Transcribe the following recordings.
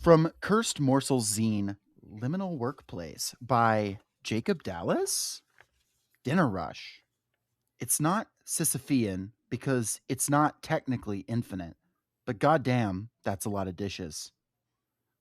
From Cursed Morsels zine, Liminal Workplace by Jacob Dallas, Dinner Rush. It's not Sisyphean because it's not technically infinite, but goddamn, that's a lot of dishes.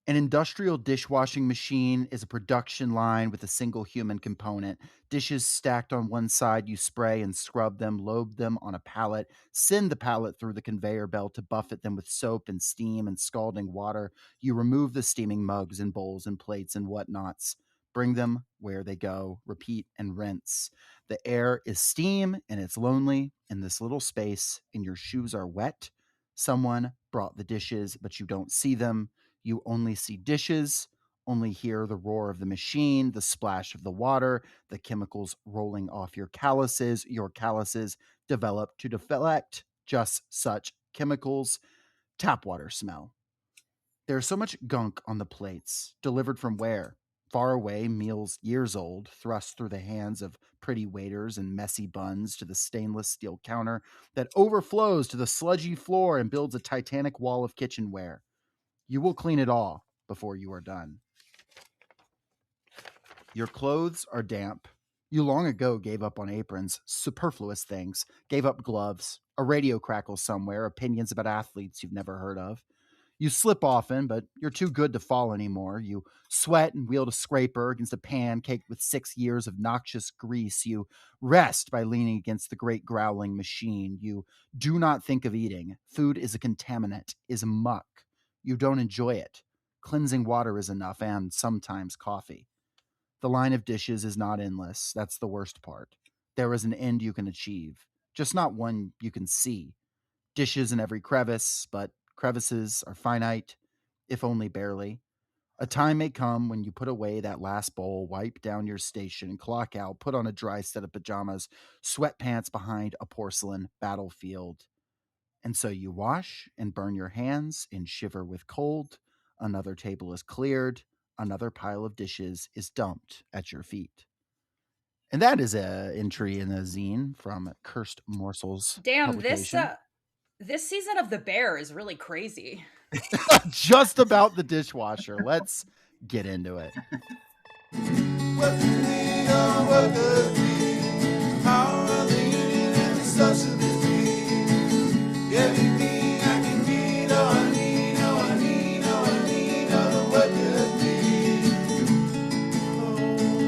An industrial dishwashing machine is a production line with a single human component. Dishes stacked on one side, you spray and scrub them, load them on a pallet, send the pallet through the conveyor belt to buffet them with soap and steam and scalding water. You remove the steaming mugs and bowls and plates and whatnots. Bring them where they go, repeat and rinse. The air is steam and it's lonely in this little space, and your shoes are wet. Someone brought the dishes, but you don't see them. You only see dishes, only hear the roar of the machine, the splash of the water, the chemicals rolling off your calluses. Your calluses develop to deflect just such chemicals. Tap water smell. There's so much gunk on the plates. Delivered from where? Far away, meals years old, thrust through the hands of pretty waiters and messy buns to the stainless steel counter that overflows to the sludgy floor and builds a titanic wall of kitchenware. You will clean it all before you are done. Your clothes are damp. You long ago gave up on aprons, superfluous things, gave up gloves, a radio crackles somewhere, opinions about athletes you've never heard of. You slip often, but you're too good to fall anymore. You sweat and wield a scraper against a pan caked with 6 years of noxious grease. You rest by leaning against the great growling machine. You do not think of eating. Food is a contaminant, is muck. You don't enjoy it. Cleansing water is enough, and sometimes coffee. The line of dishes is not endless. That's the worst part. There is an end you can achieve, just not one you can see. Dishes in every crevice, but crevices are finite, if only barely. A time may come when you put away that last bowl, wipe down your station, clock out, put on a dry set of pajamas, sweatpants behind a porcelain battlefield. And so you wash and burn your hands and shiver with cold. Another table is cleared. Another pile of dishes is dumped at your feet. And that is a entry in a zine from Cursed Morsels Damn, publication. this season of The Bear is really crazy. Just about the dishwasher. Let's get into it. What do we know? What does we? How are the union and the socialist be? Everything I can need, oh I need, oh I need, oh I need, oh what does we? Oh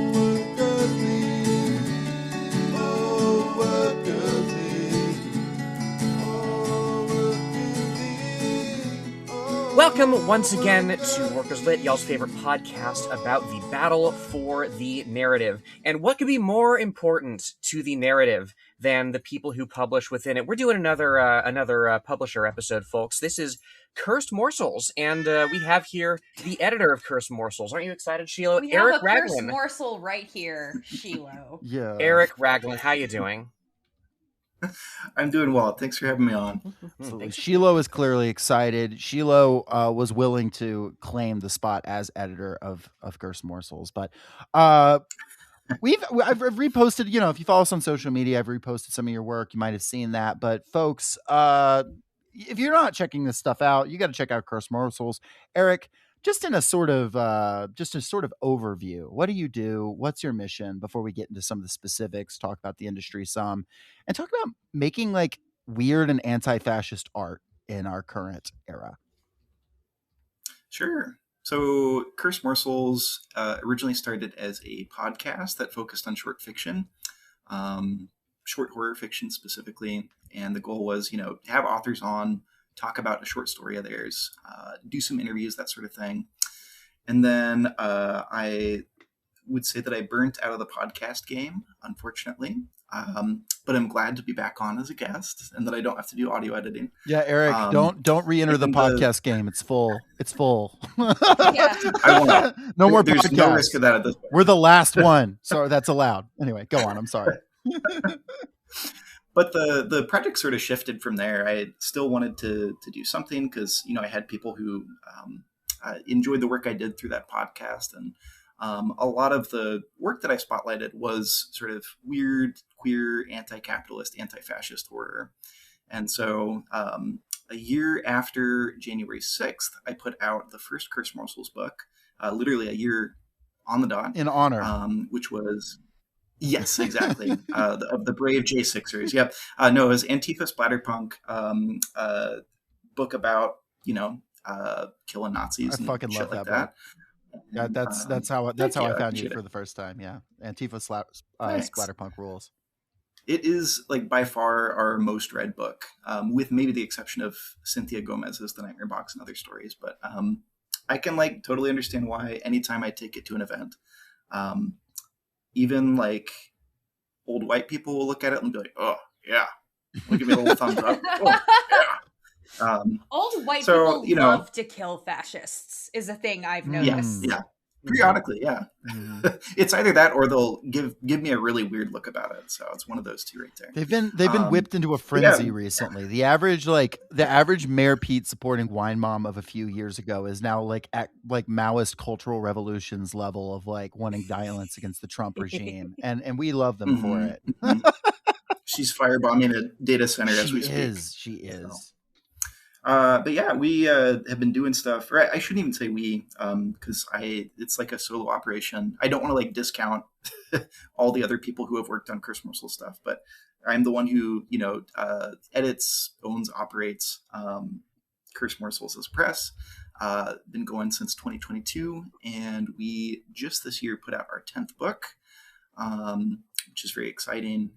what does we? Oh what does we? Oh what does we? Welcome once again to Workers Lit, y'all's favorite podcast about the battle for the narrative. And what could be more important to the narrative than the people who publish within it? We're doing another publisher episode, folks. This is Cursed Morsels, and we have here the editor of Cursed Morsels. Aren't you excited, Sheila? We Eric have a cursed Raglin. morsel right here, Shiloh. Yeah. Eric Raglin, how you doing? I'm doing well. Thanks for having me on. Absolutely. Shiloh is clearly excited. Shiloh was willing to claim the spot as editor of Cursed Morsels, but I've reposted, if you follow us on social media, I've reposted some of your work. You might have seen that. But folks, if you're not checking this stuff out, you got to check out Cursed Morsels. Eric, just in a sort of overview, what do you do? What's your mission before we get into some of the specifics, talk about the industry some, and talk about making like weird and anti-fascist art in our current era? Sure. So Cursed Morsels originally started as a podcast that focused on short fiction, short horror fiction specifically. And the goal was, have authors on, talk about a short story of theirs, do some interviews, that sort of thing. And then I would say that I burnt out of the podcast game, unfortunately. But I'm glad to be back on as a guest and that I don't have to do audio editing. Yeah, Eric, don't re-enter the podcast game. It's full. It's full. Yeah. I won't. No more There's podcasts. no risk of that at this point. We're the last one. So that's allowed. Anyway, go on. I'm sorry. But the project sort of shifted from there. I still wanted to do something because, I had people who enjoyed the work I did through that podcast. And a lot of the work that I spotlighted was sort of weird, queer, anti-capitalist, anti-fascist horror. And so a year after January 6th, I put out the first Cursed Morsels book, literally a year on the dot, In honor. which was, yes, exactly, of the brave J6ers. Yep. No, it was Antifa Splatterpunk, book about, killing Nazis I and fucking shit love like that book. that. Yeah, And, that's how thank I you, found you appreciate for it. the first time. Yeah, Antifa Thanks. Splatterpunk rules. It is like by far our most read book, with maybe the exception of Cynthia Gomez's The Nightmare Box and other stories. But I can like totally understand why anytime I take it to an event, even like old white people will look at it and be like, "Oh yeah, will give me a little thumbs up." Oh yeah. Old white So, people love to kill fascists, is a thing I've noticed. Yeah. Periodically, yeah. It's either that or they'll give me a really weird look about it. So it's one of those two right there. They've been whipped into a frenzy yeah. recently. The average Mayor Pete supporting Wine Mom of a few years ago is now like at like Maoist cultural revolutions level of like wanting violence against the Trump regime, and we love them for it. She's firebombing a data center as we speak. She is. But yeah, we have been doing stuff. Or I shouldn't even say we, because it's like a solo operation. I don't want to like discount all the other people who have worked on Cursed Morsel stuff, but I'm the one who edits, owns, operates Cursed Morsels as press. Been going since 2022, and we just this year put out our 10th book, which is very exciting.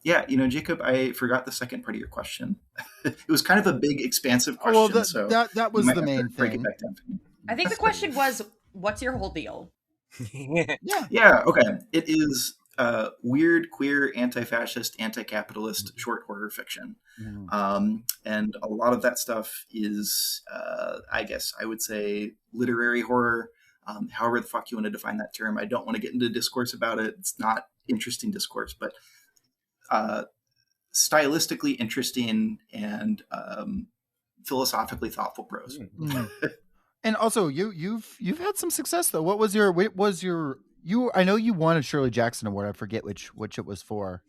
Yeah, Jacob, I forgot the second part of your question. It was kind of a big, expansive question. That was the main thing. It back down to me. I think the question was, what's your whole deal? Yeah, okay. It is weird, queer, anti-fascist, anti-capitalist short horror fiction. And a lot of that stuff is, I guess I would say, literary horror. However the fuck you want to define that term. I don't want to get into discourse about it. It's not interesting discourse, but stylistically interesting and philosophically thoughtful prose. And also, you've had some success though. What was your I know you won a Shirley Jackson Award. I forget which it was for.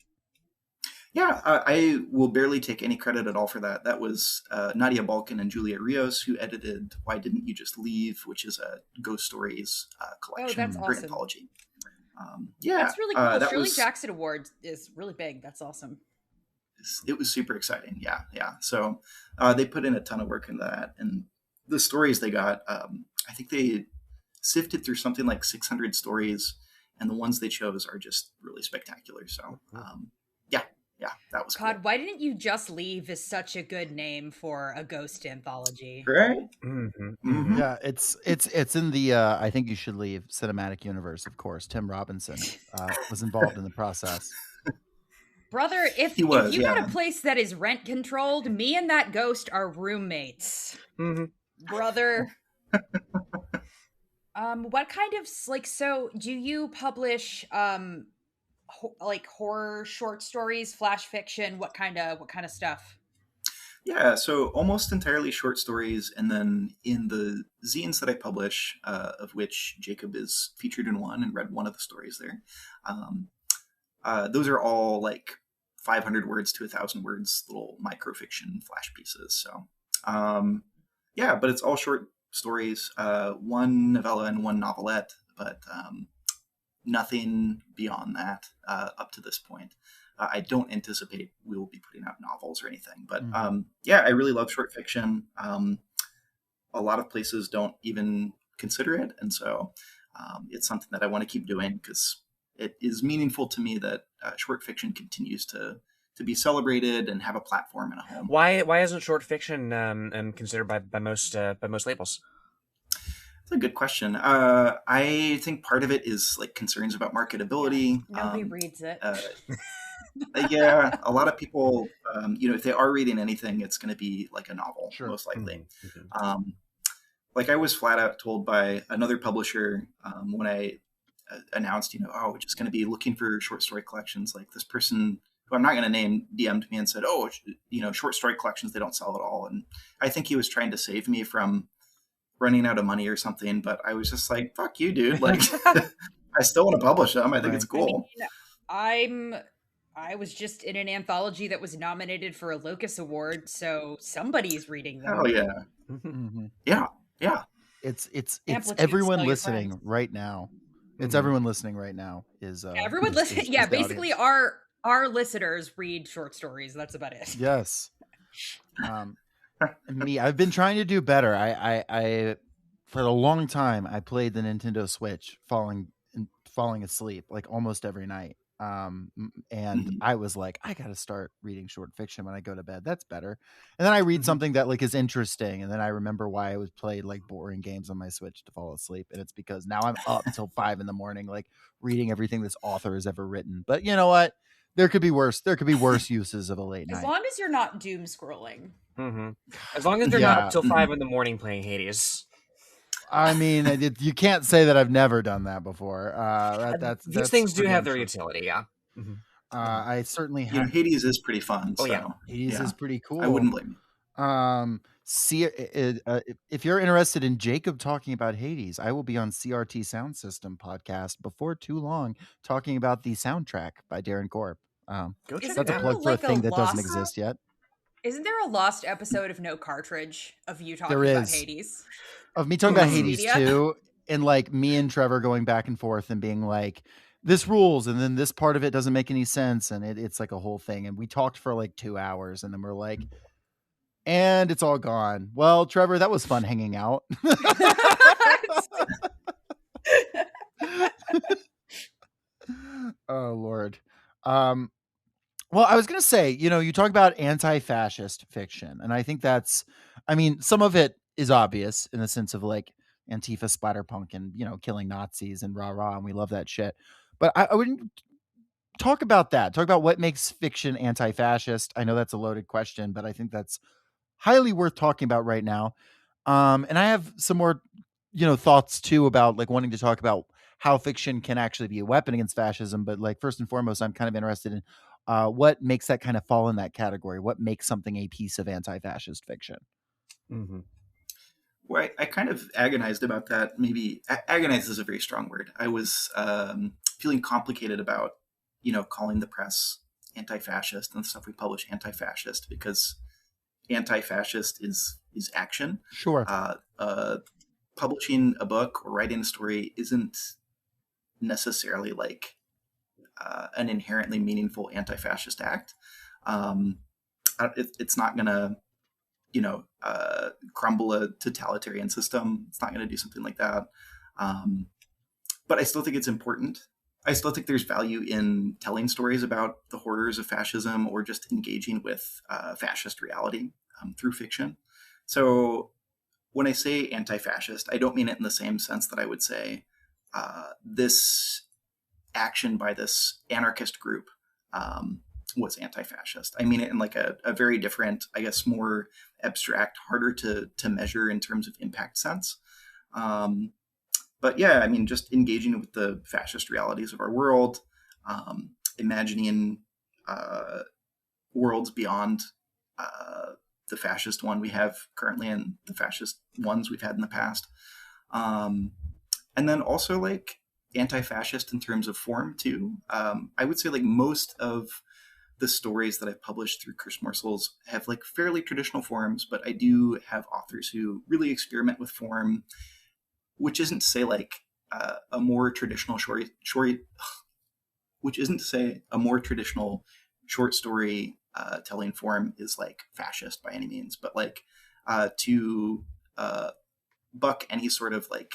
Yeah, I will barely take any credit at all for that. That was Nadia Balkan and Julia Rios who edited "Why Didn't You Just Leave," which is a ghost stories collection. Oh, that's awesome. Anthology. That's really cool. Shirley Jackson Award is really big. That's awesome. It was super exciting. Yeah. So they put in a ton of work into that, and the stories they got, I think they sifted through something like 600 stories, and the ones they chose are just really spectacular. So yeah, that was God, cool. Why Didn't You Just Leave is such a good name for a ghost anthology. Right? Yeah, it's in the I Think You Should Leave cinematic universe, of course. Tim Robinson was involved in the process. Brother, if you got a place that is rent controlled, me and that ghost are roommates. Brother. What kind of so do you publish like horror short stories, flash fiction, what kind of stuff? Yeah, so almost entirely short stories, and then in the zines that I publish, of which Jacob is featured in one and read one of the stories there, those are all like 500 words to 1,000 words, little microfiction flash pieces. So yeah, but it's all short stories, one novella and one novelette, but nothing beyond that up to this point. I don't anticipate we will be putting out novels or anything, but yeah, I really love short fiction. A lot of places don't even consider it, and so it's something that I want to keep doing because it is meaningful to me that short fiction continues to be celebrated and have a platform and a home. Why isn't short fiction considered by most labels? That's a good question. I think part of it is like concerns about marketability. Nobody reads it. Yeah, a lot of people, if they are reading anything, it's going to be like a novel, most likely. Like I was flat out told by another publisher when I announced, we're just going to be looking for short story collections. Like this person, who I'm not going to name, DM'd me and said, short story collections, they don't sell at all. And I think he was trying to save me from running out of money or something. But I was just like, fuck you, dude. Like, I still want to publish them. I think it's cool. I'm I was just in an anthology that was nominated for a Locus Award, so somebody's reading them. Hell yeah. Mm-hmm. Yeah. Yeah. It's Amplitudes, everyone tell your listening friends. right now. It's Mhm. everyone listening right now is Everyone listen. Yeah, is the basically audience. our listeners read short stories. That's about it. Yes. Um, me, I've been trying to do better. I for a long time I played the Nintendo Switch, falling asleep like almost every night. And Mhm. I was like, I gotta start reading short fiction when I go to bed. That's better. And then I read Mhm. something that like is interesting, and then I remember why I was played like boring games on my Switch to fall asleep, and it's because now I'm up till 5 a.m, like reading everything this author has ever written. But you know what? There could be worse. There could be worse uses of a late As night. long as you're not doom scrolling. As long as they're not up Yeah. till Mhm. 5 in the morning playing Hades. I mean, you can't say that I've never done that before. These That's things for do have damn their sure. utility, yeah. Mhm. I certainly You know, have. Hades is pretty fun. Oh, yeah. So Hades yeah, is pretty I cool. wouldn't blame you. See, if you're interested in Jacob talking about Hades, I will be on CRT Sound System podcast before too long, talking about the soundtrack by Darren Korb. Go check Isn't it That's a there out. plug for a like a thing that doesn't lost? exist yet. Isn't there a lost episode of No Cartridge of you There talking about is. Hades? Of me talking From about Mm. Hades Wikipedia? too, and like me and Trevor going back and forth and being like, this rules, and then this part of it doesn't make any sense, and it's like a whole thing. And we talked for like 2 hours, and then we're like, and it's all gone. Well, Trevor, that was fun hanging out. Oh Lord. Um, well, I was gonna say, you talk about anti-fascist fiction, and I think I mean, some of it is obvious in the sense of like Antifa, splatterpunk, and killing Nazis and rah rah, and we love that shit. But I wouldn't talk about that. Talk about what makes fiction anti-fascist. I know that's a loaded question, but I think that's highly worth talking about right now. And I have some more, thoughts too about like wanting to talk about how fiction can actually be a weapon against fascism. But like first and foremost, I'm kind of interested in what makes that kind of fall in that category. What makes something a piece of anti-fascist fiction? Mhm. Well, I kind of agonized about that. Maybe agonized is a very strong word. I was feeling complicated about, calling the press anti-fascist and the stuff we publish anti-fascist, because anti-fascist is action. Sure. Publishing a book or writing a story isn't necessarily like an inherently meaningful anti-fascist act. It's not going to crumble a totalitarian system. It's not going to do something like that. But I still think it's important. I still think there's value in telling stories about the horrors of fascism or just engaging with fascist reality through fiction. So when I say anti-fascist, I don't mean it in the same sense that I would say this action by this anarchist group was anti-fascist. I mean it in like a very different, I guess, more abstract, harder to measure in terms of impact sense. But yeah, I mean, just engaging with the fascist realities of our world, imagining worlds beyond the fascist one we have currently and the fascist ones we've had in the past. And then also like anti-fascist in terms of form too. I would say like most of the stories that I've published through Cursed Morsels have like fairly traditional forms, but I do have authors who really experiment with form, which isn't to say like a more traditional which isn't to say a more traditional short story telling form is like fascist by any means, but like to buck any sort of like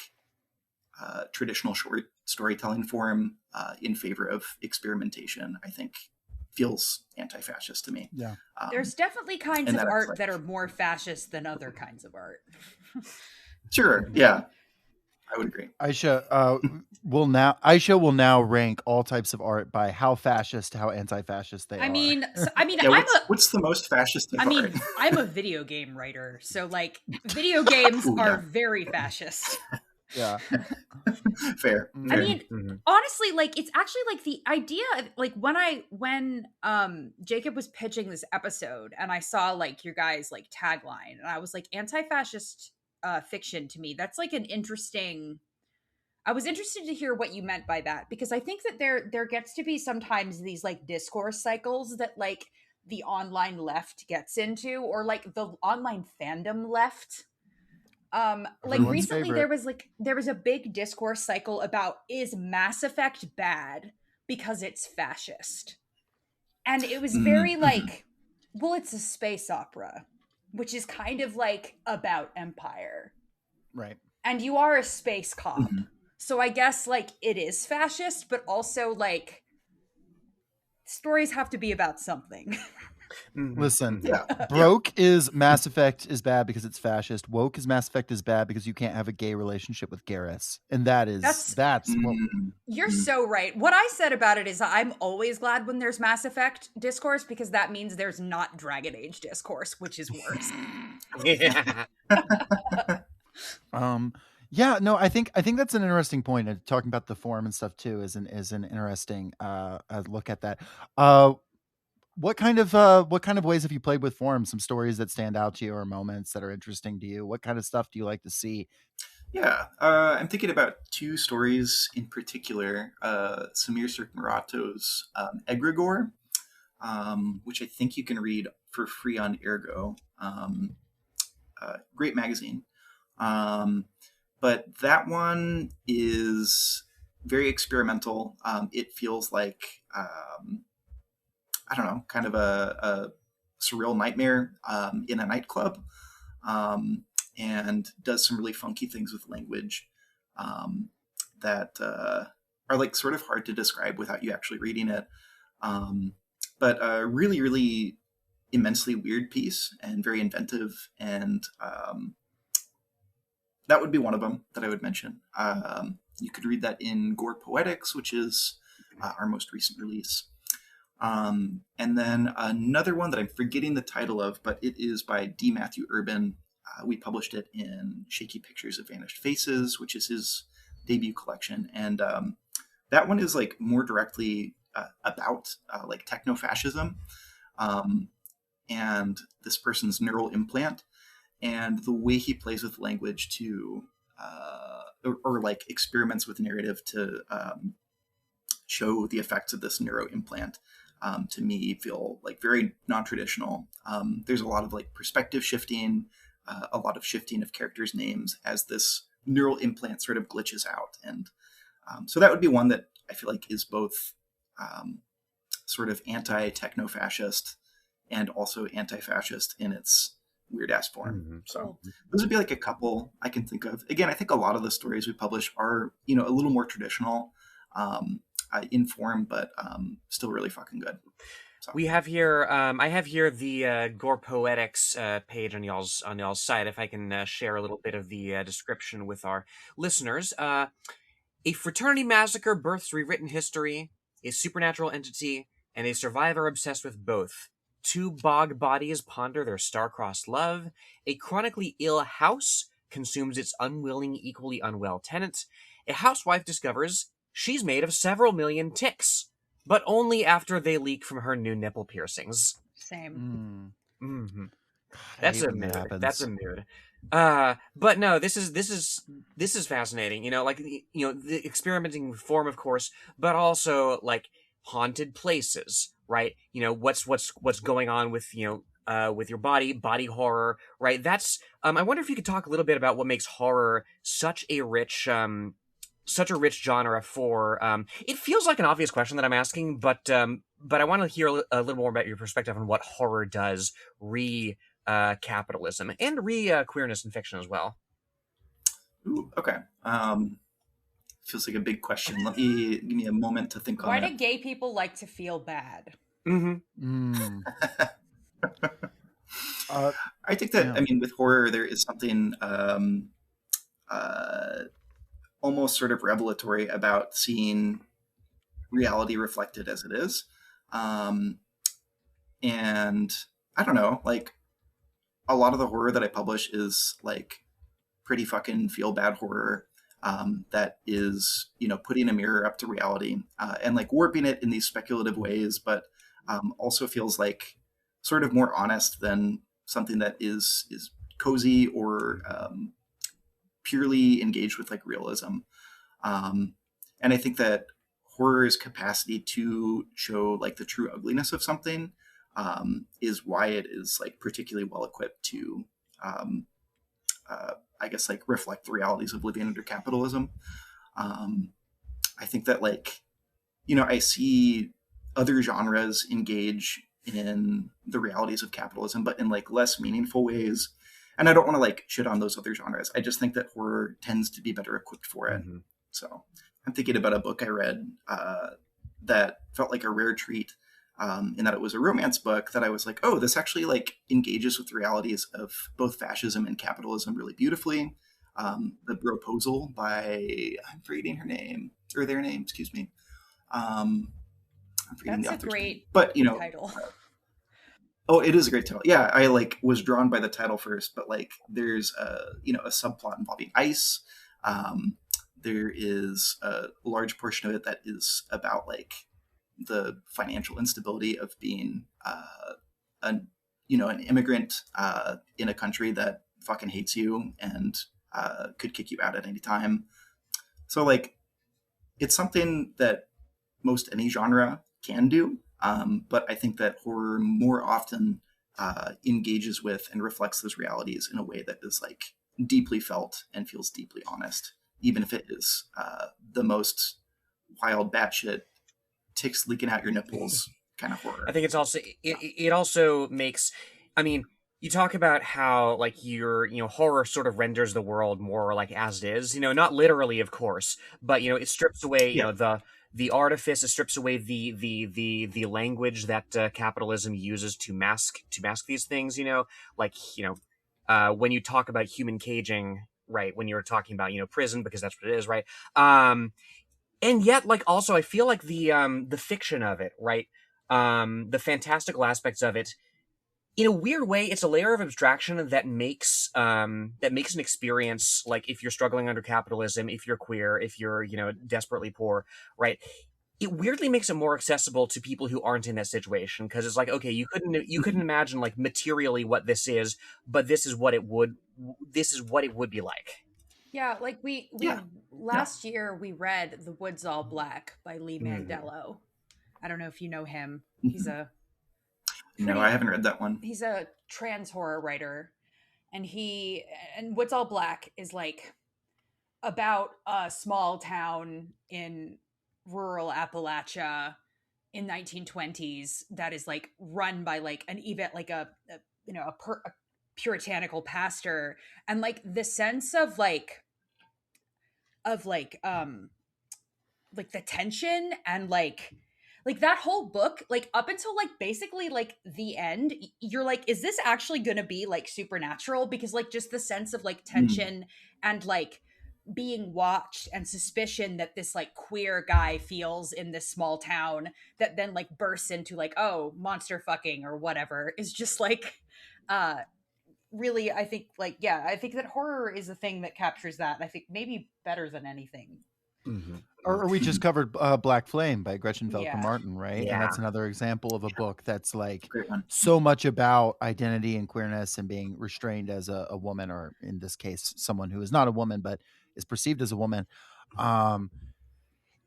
traditional short storytelling form in favor of experimentation, I think feels anti-fascist to me. Yeah. There's definitely kinds and of that art like, that are more fascist than other kinds of art. sure, yeah, I would agree. Aisha will now rank all types of art by how fascist, how anti-fascist they I are. mean, Yeah, what's the most fascist of art? I'm a video game writer, so like video games Ooh, are yeah. very fascist. Yeah. Fair. Mm. I Fair. mean, Mhm. honestly, like it's actually like the idea of like when Jacob was pitching this episode and I saw like your guys like tagline and I was like anti-fascist fiction to me. That's like an interesting I was interested to hear what you meant by that, because I think that there gets to be sometimes these like discourse cycles that like the online left gets into, or like the online fandom left. Like Everyone's recently favorite. there was a big discourse cycle about, is Mass Effect bad because it's fascist? And it was very Mm-hmm. like, well, it's a space opera, which is kind of like about empire, Right. and you are a space cop. Mm-hmm. So I guess like it is fascist, but also like stories have to be about something. Listen, Yeah. broke is Mass Effect is bad because it's fascist. Woke is Mass Effect is bad because you can't have a gay relationship with Garrus, and That's that's what. You're Mm-hmm. so right. What I said about it is I'm always glad when there's Mass Effect discourse, because that means there's not Dragon Age discourse, which is worse. Yeah. Yeah, no, I think that's an interesting point. And talking about the forum and stuff too is an interesting look at that. Uh, what kind of ways have you played with forums? Some stories that stand out to you, or moments that are interesting to you? What kind of stuff do you like to see? Yeah, I'm thinking about two stories in particular. Samir Serkmarato's Egregore, which I think you can read for free on Ergo. Great magazine. But that one is very experimental. It feels like, I don't know, kind of a surreal nightmare in a nightclub, um, and does some really funky things with language that are like sort of hard to describe without you actually reading it. Um, but a really, really immensely weird piece and very inventive. And that would be one of them that I would mention. You could read that in Gore Poetics, which is our most recent release. And then another one that I'm forgetting the title of, but it is by D. Matthew Urban. We published it in Shaky Pictures of Vanished Faces, which is his debut collection. And that one is like more directly about like techno-fascism, and this person's neural implant, and the way he plays with language to or like experiments with narrative to show the effects of this neuro implant, to me feel like very non-traditional. There's a lot of like perspective shifting, a lot of shifting of characters' names as this neural implant sort of glitches out. And so that would be one that I feel like is both sort of anti-techno-fascist and also anti-fascist in its weird ass form. Mm-hmm. So those would be like a couple I can think of. Again, I think a lot of the stories we publish are, you know, a little more traditional in form, but still really fucking good. So. We have here, I have here the Gore Poetics page on y'all's site. If I can share a little bit of the description with our listeners. A fraternity massacre births rewritten history, a supernatural entity, and a survivor obsessed with both. Two bog bodies ponder their star-crossed love. A chronically ill house consumes its unwilling, equally unwell tenant. A housewife discovers she's made of several million ticks, but only after they leak from her new nipple piercings. Same. Mm-hmm. God, I That's hate a when that mood. happens. That's a mood. But no, this is fascinating. You know, like, you know, the experimenting form, of course, but also like haunted places, right? You know, what's going on with, you know, with your body horror, right? That's I wonder if you could talk a little bit about what makes horror such a rich genre for it feels like an obvious question that I'm asking, but I want to hear a little more about your perspective on what horror does capitalism and queerness in fiction as well. Ooh, okay. Feels like a big question. Let me give me a moment to think Why on do it. gay people like to feel bad? Mm-hmm. I think that, Yeah. I mean, with horror, there is something almost sort of revelatory about seeing reality reflected as it is. And I don't know, like a lot of the horror that I publish is like pretty fucking feel bad horror, that is, you know, putting a mirror up to reality, and like warping it in these speculative ways, but also feels like sort of more honest than something that is cozy or purely engaged with like realism. Um, and I think that horror's capacity to show like the true ugliness of something is why it is like particularly well equipped to, um, I guess, like reflect the realities of living under capitalism. Um, I think that like, I see other genres engage in the realities of capitalism, but in like less meaningful ways. And I don't want to like shit on those other genres. I just think that horror tends to be better equipped for it. Mm-hmm. So I'm thinking about a book I read that felt like a rare treat, in that it was a romance book that I was like, oh, this actually like engages with the realities of both fascism and capitalism really beautifully. The Proposal by, I'm forgetting her name, or their name, excuse me. I'm forgetting the That's a author's name, great but title. oh, it is a great title. Yeah, I like was drawn by the title first, but like there's a subplot involving ice. Um, there is a large portion of it that is about like the financial instability of being an an immigrant in a country that fucking hates you and could kick you out at any time. So like it's something that most any genre can do. But I think that horror more often engages with and reflects those realities in a way that is like deeply felt and feels deeply honest, even if it is the most wild batshit ticks leaking out your nipples kind of horror. I think it's also it also makes, I mean, you talk about how like horror sort of renders the world more like as it is, not literally of course, but it strips away, Yeah. the artifice, it strips away the language that capitalism uses to mask these things, like when you talk about human caging, right, when you're talking about prison, because that's what it is, right. And yet, like, also I feel like the fiction of it, right, the fantastical aspects of it, in a weird way, it's a layer of abstraction that makes an experience, like if you're struggling under capitalism, if you're queer, if you're desperately poor, right, it weirdly makes it more accessible to people who aren't in that situation, because it's like, okay, you couldn't imagine like materially what this is, but this is what it would be like. Yeah, like we Yeah. Yeah. last year we read The Woods All Black by Lee Mhm. Mandello. I don't know if you know him. He's Mhm. a No, I pretty haven't read that one. he's a trans horror writer, and Woods All Black is like about a small town in rural Appalachia in 1920s that is like run by like an even like a puritanical pastor, and like the sense of of like um like the tension and like that whole book, like up until like basically like the end, you're like, is this actually gonna be like supernatural? Because like just the sense of like Mm. tension and like being watched and suspicion that this like queer guy feels in this small town, that then like bursts into like, oh, monster fucking or whatever, is just like uh really, I think, like, yeah, I think that horror is a thing that captures that, I think, maybe better than anything. Mhm. Or we just covered Black Flame by Gretchen Velker Yeah. Martin, right? And Yeah. that's another example of a book that's like Great one. so much about identity and queerness and being restrained as a woman, or in this case, someone who is not a woman but is perceived as a woman.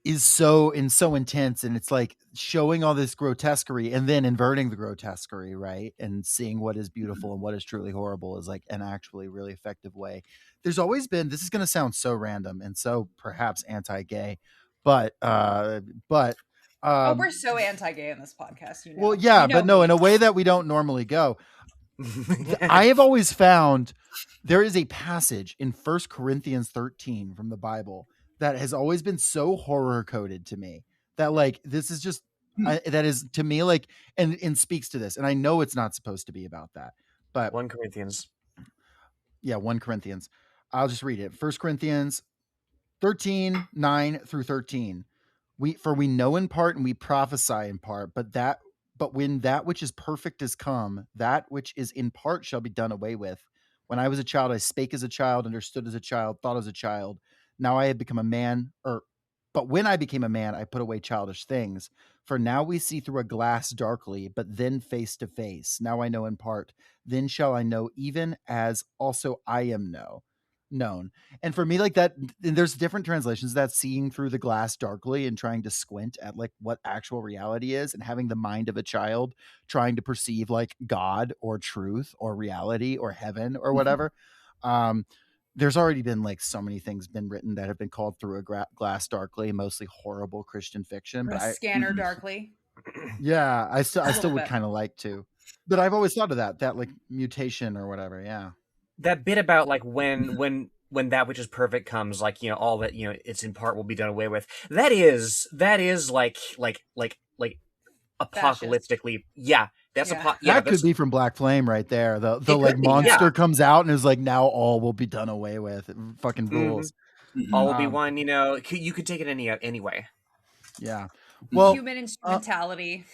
Is so intense, and it's like showing all this grotesquerie and then inverting the grotesquerie, right, and seeing what is Mhm. beautiful and what is truly horrible is like an actually really effective way. There's always been, this is going to sound so random and so perhaps anti-gay, but but Oh, um we're so anti-gay in this podcast, well, you yeah, know but no, in me. a way that we don't normally go. I have always found there is a passage in First Corinthians 13 from the Bible that has always been so horror coded to me that like this is just Hmm. that is to me like, and speaks to this, and I know it's not supposed to be about that, but 1 Corinthians. yeah, 1 Corinthians. I'll just read it. First Corinthians 13:9 through 13. We know in part and we prophesy in part, but when that which is perfect is come, that which is in part shall be done away with. When I was a child, I spake as a child, understood as a child, thought as a child. Now I have become a man, or but when I became a man, I put away childish things. For now we see through a glass darkly, but then face to face. Now I know in part, then shall I know even as also I am know. known. And for me, like that, and there's different translations that seeing through the glass darkly and trying to squint at like what actual reality is and having the mind of a child trying to perceive like God or truth or reality or heaven or Mhm. whatever. Um, there's already been like so many things been written that have been called through a glass darkly, mostly horrible Christian fiction. Or But a I, scanner Mhm. darkly. yeah, I A still little would bit. kind of like to. But I've always thought of that like mutation or whatever. Yeah. That bit about like when that which is perfect comes, like, all that, it's in part will be done away with. That is like Fascist. apocalyptically, yeah. Yeah. Yeah, That could that's be from Black Flame right there. The it like could be, yeah. monster comes out and is like, now all will be done away with. It fucking Hmm. rules. All will Mhm. be Um, one. You could take it anyway. yeah. Mhm. Well, Human uh, instrumentality.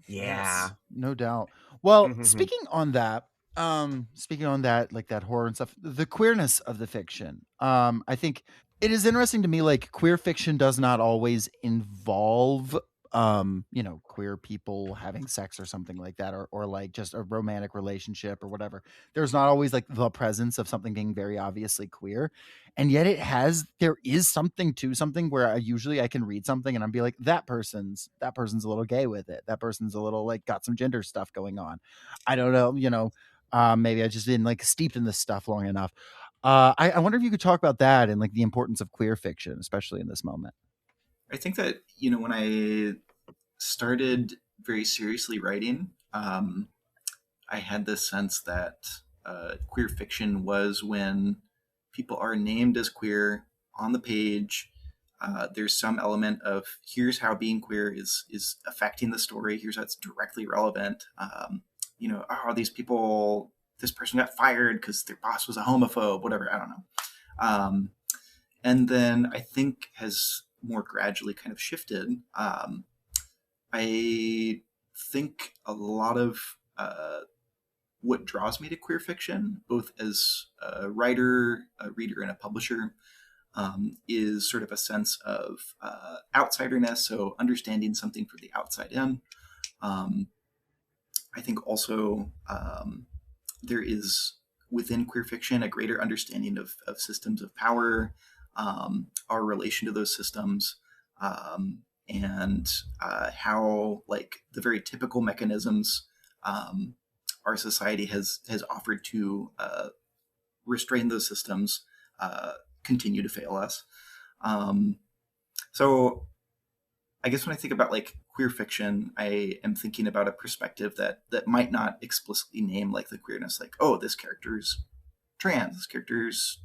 Yeah. yes, no doubt. Well, Hmm. speaking on that, like that horror and stuff, the queerness of the fiction. I think it is interesting to me, like queer fiction does not always involve queer people having sex or something like that, or like just a romantic relationship or whatever. There's not always like the presence of something being very obviously queer. And yet there is something to something where usually I can read something and I'm be like, that person's a little gay with it. That person's a little like got some gender stuff going on. I don't know, maybe I just didn't like steeped in this stuff long enough. I wonder if you could talk about that and like the importance of queer fiction, especially in this moment. I think that when I started very seriously writing, I had this sense that queer fiction was when people are named as queer on the page. There's some element of here's how being queer is affecting the story. Here's how it's directly relevant. These people, this person got fired because their boss was a homophobe, whatever. I don't know. Um, and then I think has more gradually kind of shifted. I think a lot of what draws me to queer fiction, both as a writer, a reader, and a publisher, is sort of a sense of outsiderness, so understanding something from the outside in. Um, I think also there is within queer fiction a greater understanding of systems of power, our relation to those systems, and how like the very typical mechanisms our society has offered to restrain those systems uh, continue to fail us. Um, so I guess when I think about like queer fiction, I am thinking about a perspective that might not explicitly name like the queerness, like, oh, this character's trans, this character's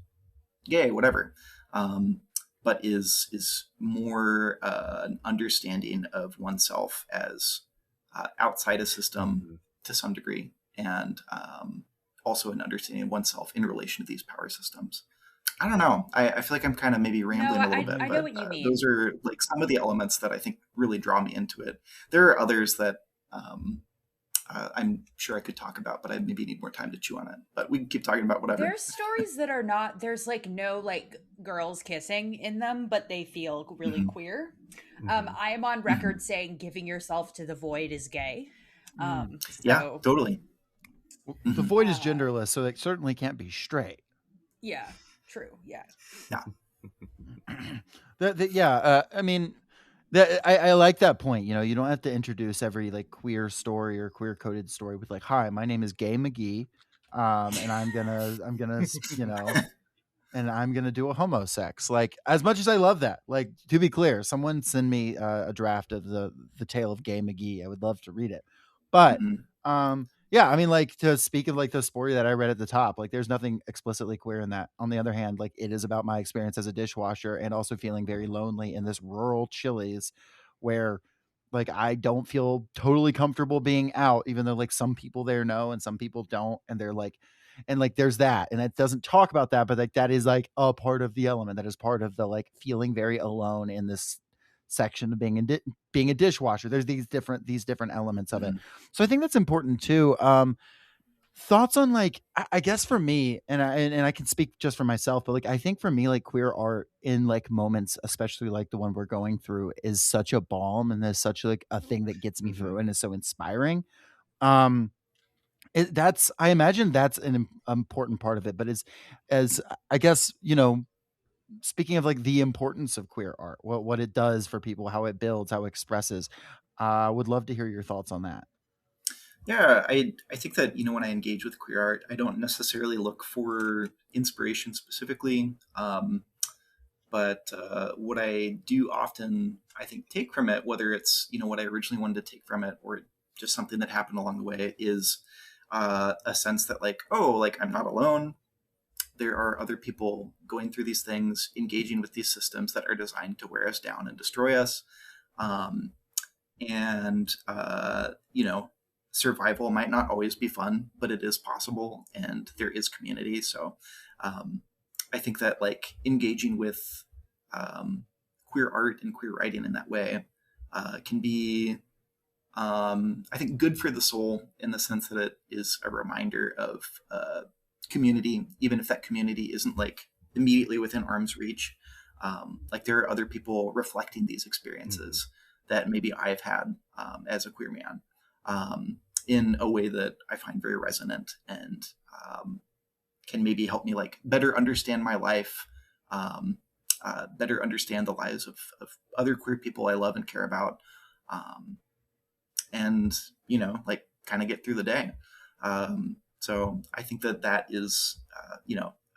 gay, whatever, um, but is more an understanding of oneself as outside a system Hmm. to some degree, and also an understanding of oneself in relation to these power systems. I don't know. I feel like I'm kind of maybe No, rambling a little I bit, I know but what you those mean. are like some of the elements that I think really draw me into it. There are others that um, I'm sure I could talk about, but I maybe need more time to chew on it. But we can keep talking about whatever. There's stories that are not there's like no like girls kissing in them, but they feel really Hmm. queer. Hmm. I am on Hmm. record saying giving yourself to the void is gay. Mm. Yeah, So totally. The Hmm. void is uh genderless, so it certainly can't be straight. yeah, true. Yeah. Yeah. Yeah, I mean, I like that point. You don't have to introduce every like queer story or queer coded story with like, "Hi, my name is Gay McGee, and I'm gonna do a homo sex." Like, as much as I love that, like to be clear, someone send me a draft of the tale of Gay McGee. I would love to read it. But Hmm. yeah, I mean, like to speak of like the story that I read at the top, like there's nothing explicitly queer in that. On the other hand, like it is about my experience as a dishwasher and also feeling very lonely in this rural Chili's where like I don't feel totally comfortable being out, even though like some people there know and some people don't, and they're like, and like there's that, and it doesn't talk about that, but like that is like a part of the element that is part of the like feeling very alone in this section of being a dishwasher. There's these different elements of it, Hmm. so I think that's important too. Thoughts on like I guess for me, and I can speak just for myself, but like I think for me, like queer art in like moments, especially like the one we're going through, is such a balm and is such like a thing that gets me Hmm. through and is so inspiring. Um, That's I imagine that's an important part of it. But as I guess speaking of like the importance of queer art, what it does for people, how it builds, how it expresses, would love to hear your thoughts on that. Yeah, I think that when I engage with queer art, I don't necessarily look for inspiration specifically, but what I do often, I think, take from it, whether it's what I originally wanted to take from it or just something that happened along the way, is a sense that like, oh, like I'm not alone. There are other people going through these things, engaging with these systems that are designed to wear us down and destroy us. Um, and survival might not always be fun, but it is possible, and there is community. So um, I think that like engaging with queer art and queer writing in that way can be I think good for the soul, in the sense that it is a reminder of community, even if that community isn't like immediately within arm's reach. Like there are other people reflecting these experiences that maybe I've had as a queer man, in a way that I find very resonant, and can maybe help me like better understand my life, better understand the lives of other queer people I love and care about, and like kind of get through the day. So I think that that is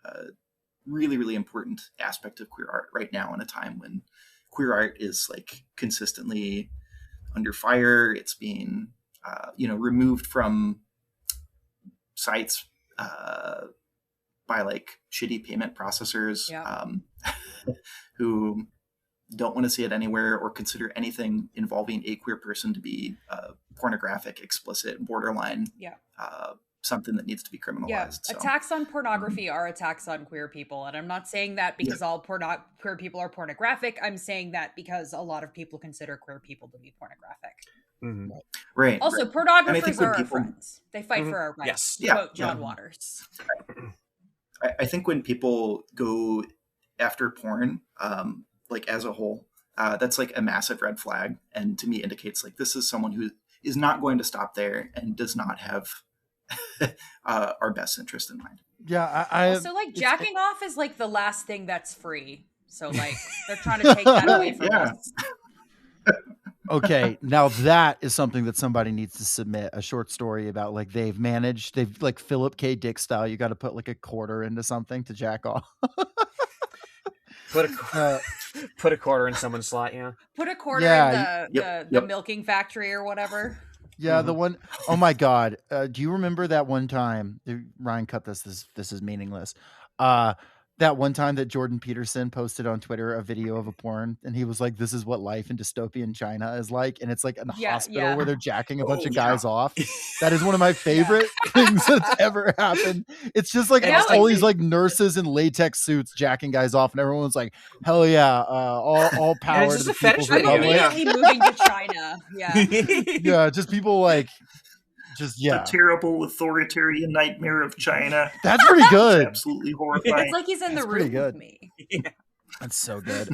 a really, really important aspect of queer art right now, in a time when queer art is like consistently under fire. It's being removed from sites by like shitty payment processors, Yeah. who don't want to see it anywhere or consider anything involving a queer person to be pornographic, explicit, borderline, Yeah. something that needs to be criminalized. Yeah, So attacks on pornography are attacks on queer people, and I'm not saying that because all queer people are pornographic. I'm saying that because a lot of people consider queer people to be pornographic. Mm-hmm. Right. Also, right. pornographers are our friends. They fight for our rights. Yes. To Yeah, quote John yeah. Waters. I think when people go after porn, like as a whole, that's like a massive red flag, and to me indicates like this is someone who is not going to stop there and does not have our best interest in mind. Yeah, I Also, like jacking off is like the last thing that's free. So like they're trying to take that away from Yeah. us. okay, now that is something that somebody needs to submit a short story about. Like they've like Philip K. Dick style. You got to put like a quarter into something to jack off. Put a quarter in someone's slot. Yeah. Put a quarter Yeah, in Yep. the milking factory or whatever. Yeah, the one oh my god. Do you remember that one time Ryan cut this is meaningless. That one time that Jordan Peterson posted on Twitter a video of a porn, and he was like, this is what life in dystopian China is like, and it's like in a hospital where they're jacking a bunch of guys off. That is one of my favorite things that's ever happened. It's just like all these like nurses in latex suits jacking guys off, and everyone's like, hell yeah, all power to the People's I'm Republic. immediately moving to China. Yeah. Yeah, just people like The terrible authoritarian nightmare of China. That's pretty good. It's absolutely horrifying. It's like he's in the room with me. Yeah. That's so good.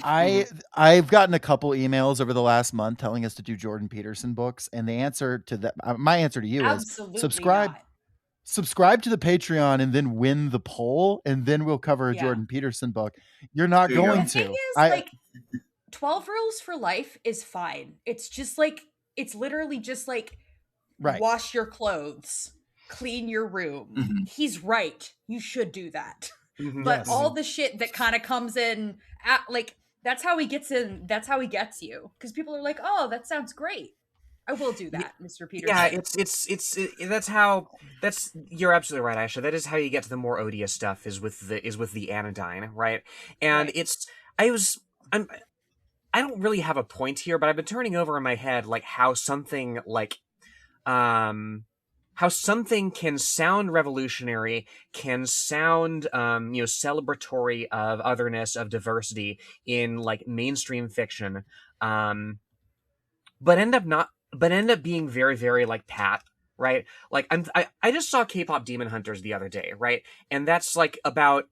I've gotten a couple emails over the last month telling us to do Jordan Peterson books, and the answer to that, my answer to you Absolutely is subscribe to the Patreon, and then win the poll, and then we'll cover a Jordan Peterson book. You're not going to. The thing is, like, 12 Rules for Life is fine. It's just like, it's literally just like, wash your clothes, clean your room. Mm-hmm. He's right. You should do that. But all the shit that kind of comes in, like, that's how he gets in. That's how he gets you. Because people are like, oh, that sounds great. I will do that, Mr. Peterson. Yeah, you're absolutely right, Aisha. That is how you get to the more odious stuff, is with the anodyne, right? And I don't really have a point here, but I've been turning over in my head like how something can sound revolutionary, can sound celebratory of otherness, of diversity in like mainstream fiction, but end up being very, very like pat, right? Like I just saw K-pop Demon Hunters the other day, right? And that's like about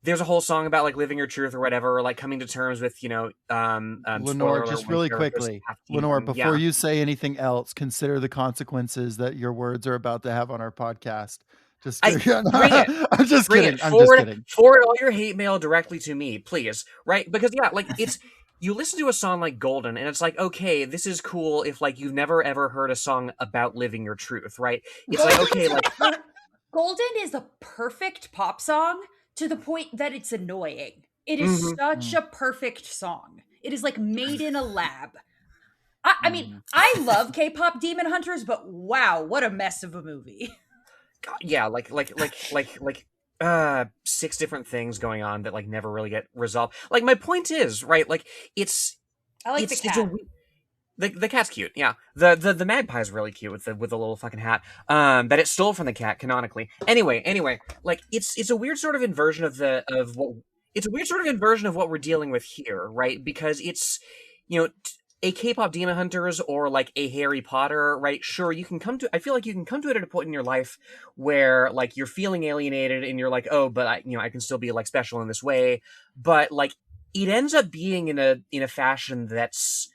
there's a whole song about like living your truth or whatever, or like coming to terms with, Lenore, spoiler alert, just one really character's quickly, half Lenore, demon. before Yeah. you say anything else, consider the consequences that your words are about to have on our podcast. Just Bring it. I'm just Bring kidding. it. I'm just Forward kidding. all your hate mail directly to me, please. Right? Because yeah, like it's you listen to a song like Golden and it's like, okay, this is cool if like you've never ever heard a song about living your truth, right? It's like, okay, like Golden is a perfect pop song to the point that it's annoying. It is Mhm. such a perfect song. It is like made in a lab. I mean, Mhm. I love K-pop Demon Hunters, but wow, what a mess of a movie. God, yeah, like 6 different things going on that like never really get resolved. Like my point is, right, like it's I like the it's cat. the cat's cute, yeah. The magpie's really cute with the little fucking hat. That it stole from the cat canonically. Anyway, like it's a weird sort of inversion of what it's a weird sort of inversion of what we're dealing with here, right? Because it's a K-pop Demon Hunters or like a Harry Potter, right? Sure, you can come to. I feel like you can come to it at a point in your life where like you're feeling alienated and you're like, oh, but I can still be like special in this way. But like it ends up being in a fashion that's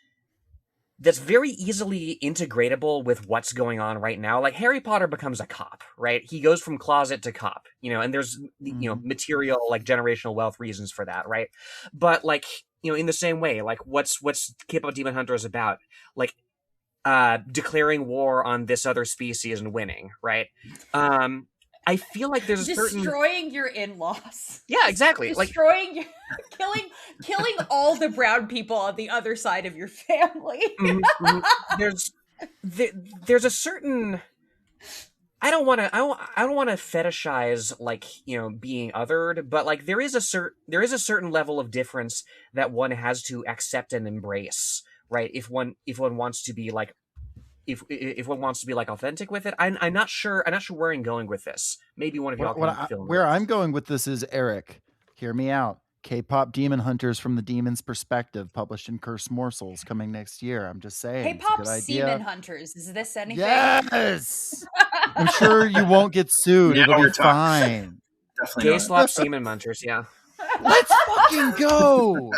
very easily integratable with what's going on right now. Like Harry Potter becomes a cop, right? He goes from closet to cop, and there's material like generational wealth reasons for that, right? But like, in the same way, like what's K-pop Demon Hunters about? Like declaring war on this other species and winning, right? I feel like there's a certain Destroying your in-laws. Yeah, exactly. Like Destroying your killing all the brown people on the other side of your family. there's a certain I don't want to fetishize like being othered, but like there is a certain level of difference that one has to accept and embrace, right? If one wants to be like if one wants to be like authentic with it. I'm not sure where I'm going with this. Maybe one of y'all can fill in. Where I'm going with this is, Eric, hear me out. K-pop Demon Hunters from the Demon's Perspective, published in Cursed Morsels, coming next year. I'm just saying. K-pop Semen Hunters. Is this anything? Yes! I'm sure you won't get sued. Now It'll be we're talking. fine. Definitely Gay not. slop semen hunters, yeah. Let's fucking go!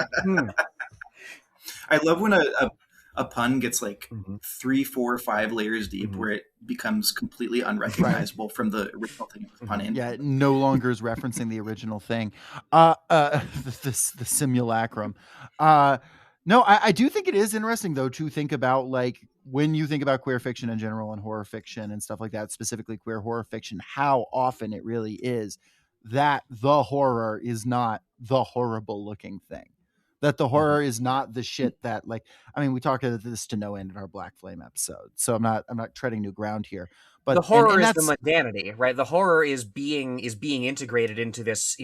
I love when a pun gets like 3, 4, 5 layers deep, where it becomes completely unrecognizable from the original thing it was pun in. Yeah, it no longer is referencing the original thing. The simulacrum. No, I do think it is interesting though to think about, like, when you think about queer fiction in general and horror fiction and stuff like that, specifically queer horror fiction, how often it really is that the horror is not the horrible looking thing. That the horror is not the shit that, like, I mean, we talked about this to no end in our Black Flame episode, so I'm not treading new ground here. But the horror is the mundanity, right? The horror is being integrated into this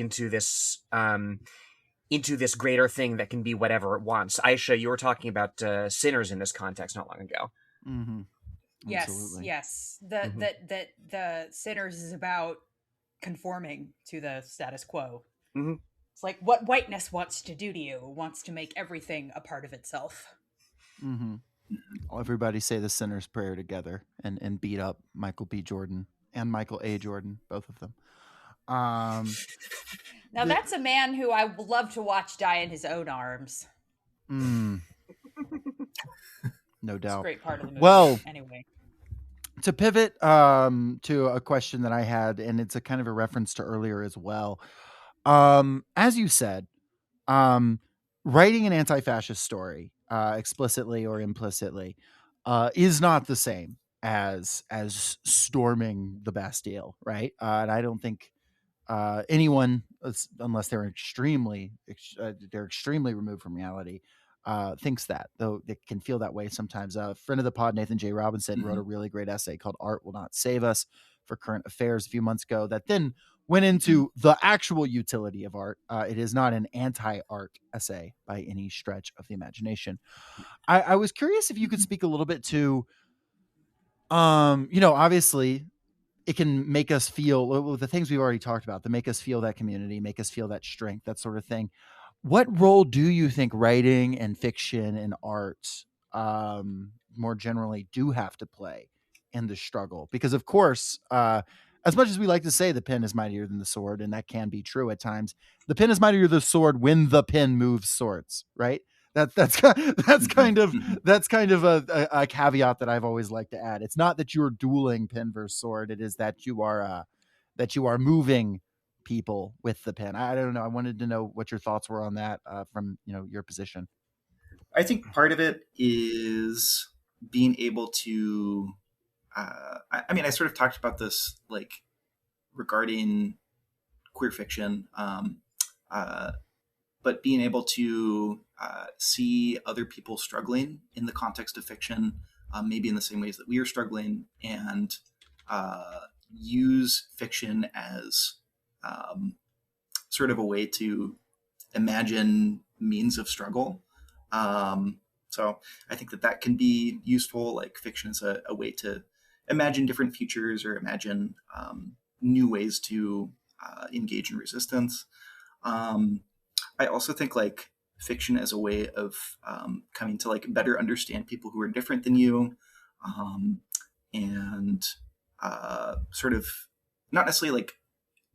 greater thing that can be whatever it wants. Aisha, you were talking about Sinners in this context not long ago. Mm-hmm. Yes. The Sinners is about conforming to the status quo. Mm-hmm. It's like what whiteness wants to do to you, wants to make everything a part of itself. Mm-hmm. Everybody say the Sinner's Prayer together and beat up Michael B. Jordan and Michael A. Jordan, both of them. Now that's a man who I would love to watch die in his own arms. No doubt. It's a great part of the movie. Well, anyway, to pivot to a question that I had, and it's a kind of a reference to earlier as well. As you said, writing an anti-fascist story, explicitly or implicitly, is not the same as storming the Bastille, right? And I don't think anyone, unless they're extremely removed from reality, thinks that, though they can feel that way sometimes. A friend of the pod, Nathan J. Robinson, wrote a really great essay called "Art Will Not Save Us" for Current Affairs a few months ago, that then went into the actual utility of art. It is not an anti-art essay by any stretch of the imagination. I was curious if you could speak a little bit to, obviously it can make us feel the things we've already talked about, that make us feel that community, make us feel that strength, that sort of thing. What role do you think writing and fiction and art, more generally, do have to play in the struggle? Because of course, as much as we like to say the pen is mightier than the sword, and that can be true at times, the pen is mightier than the sword when the pen moves swords, right? That's Mhm, kind of mhm. a caveat that I've always liked to add. It's not that you're dueling pen versus sword; it is that you are moving people with the pen. I don't know. I wanted to know what your thoughts were on that from your position. I think part of it is being able to. I mean, I sort of talked about this like regarding queer fiction, uh, but being able to see other people struggling in the context of fiction, maybe in the same ways that we are struggling, and use fiction as um, sort of a way to imagine means of struggle. Um, so I think that that can be useful. Like fiction is a way to imagine different futures or imagine new ways to engage in resistance. Um, I also think like fiction as a way of coming to like better understand people who are different than you, um, and sort of not necessarily like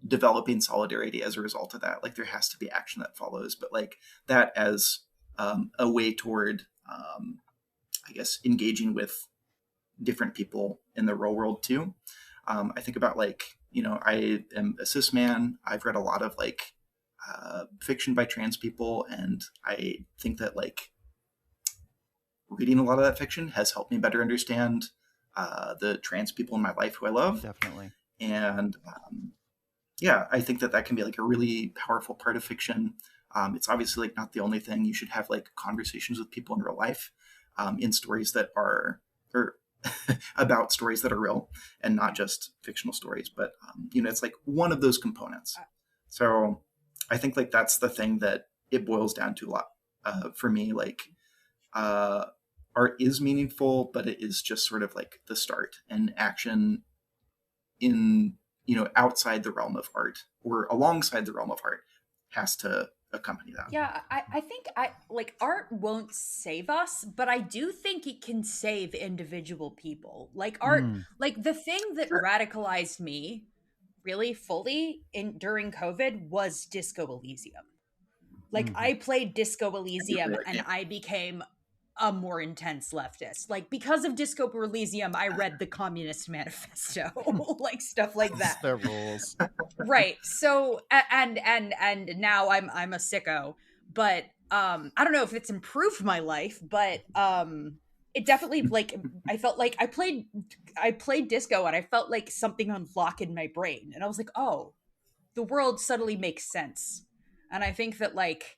developing solidarity as a result of that. Like there has to be action that follows, but like that as a way toward, I guess, engaging with different people in the real world too. I think about like, I am a cis man. I've read a lot of like fiction by trans people, and I think that like reading a lot of that fiction has helped me better understand the trans people in my life who I love. Definitely. And yeah, I think that that can be like a really powerful part of fiction. It's obviously like not the only thing. You should have like conversations with people in real life, in stories that are or about stories that are real and not just fictional stories. But it's like one of those components. So I think like that's the thing that it boils down to a lot for me. Like uh, art is meaningful, but it is just sort of like the start, and action in outside the realm of art or alongside the realm of art has to accompany that. Yeah, I think I like art won't save us, but I do think it can save individual people. Like art, Mm. like the thing that Sure. radicalized me really fully in during COVID was Disco Elysium. Like Mhm. I played Disco I do play Elysium that and game. I became a more intense leftist. Like because of Disco Elysium, I read the Communist Manifesto, like stuff like that. That rules. Right. So and now I'm a sicko, but I don't know if it's improved my life, but it definitely like I felt like I played disco and I felt like something unlock in my brain and I was like, "Oh, the world suddenly makes sense." And I think that like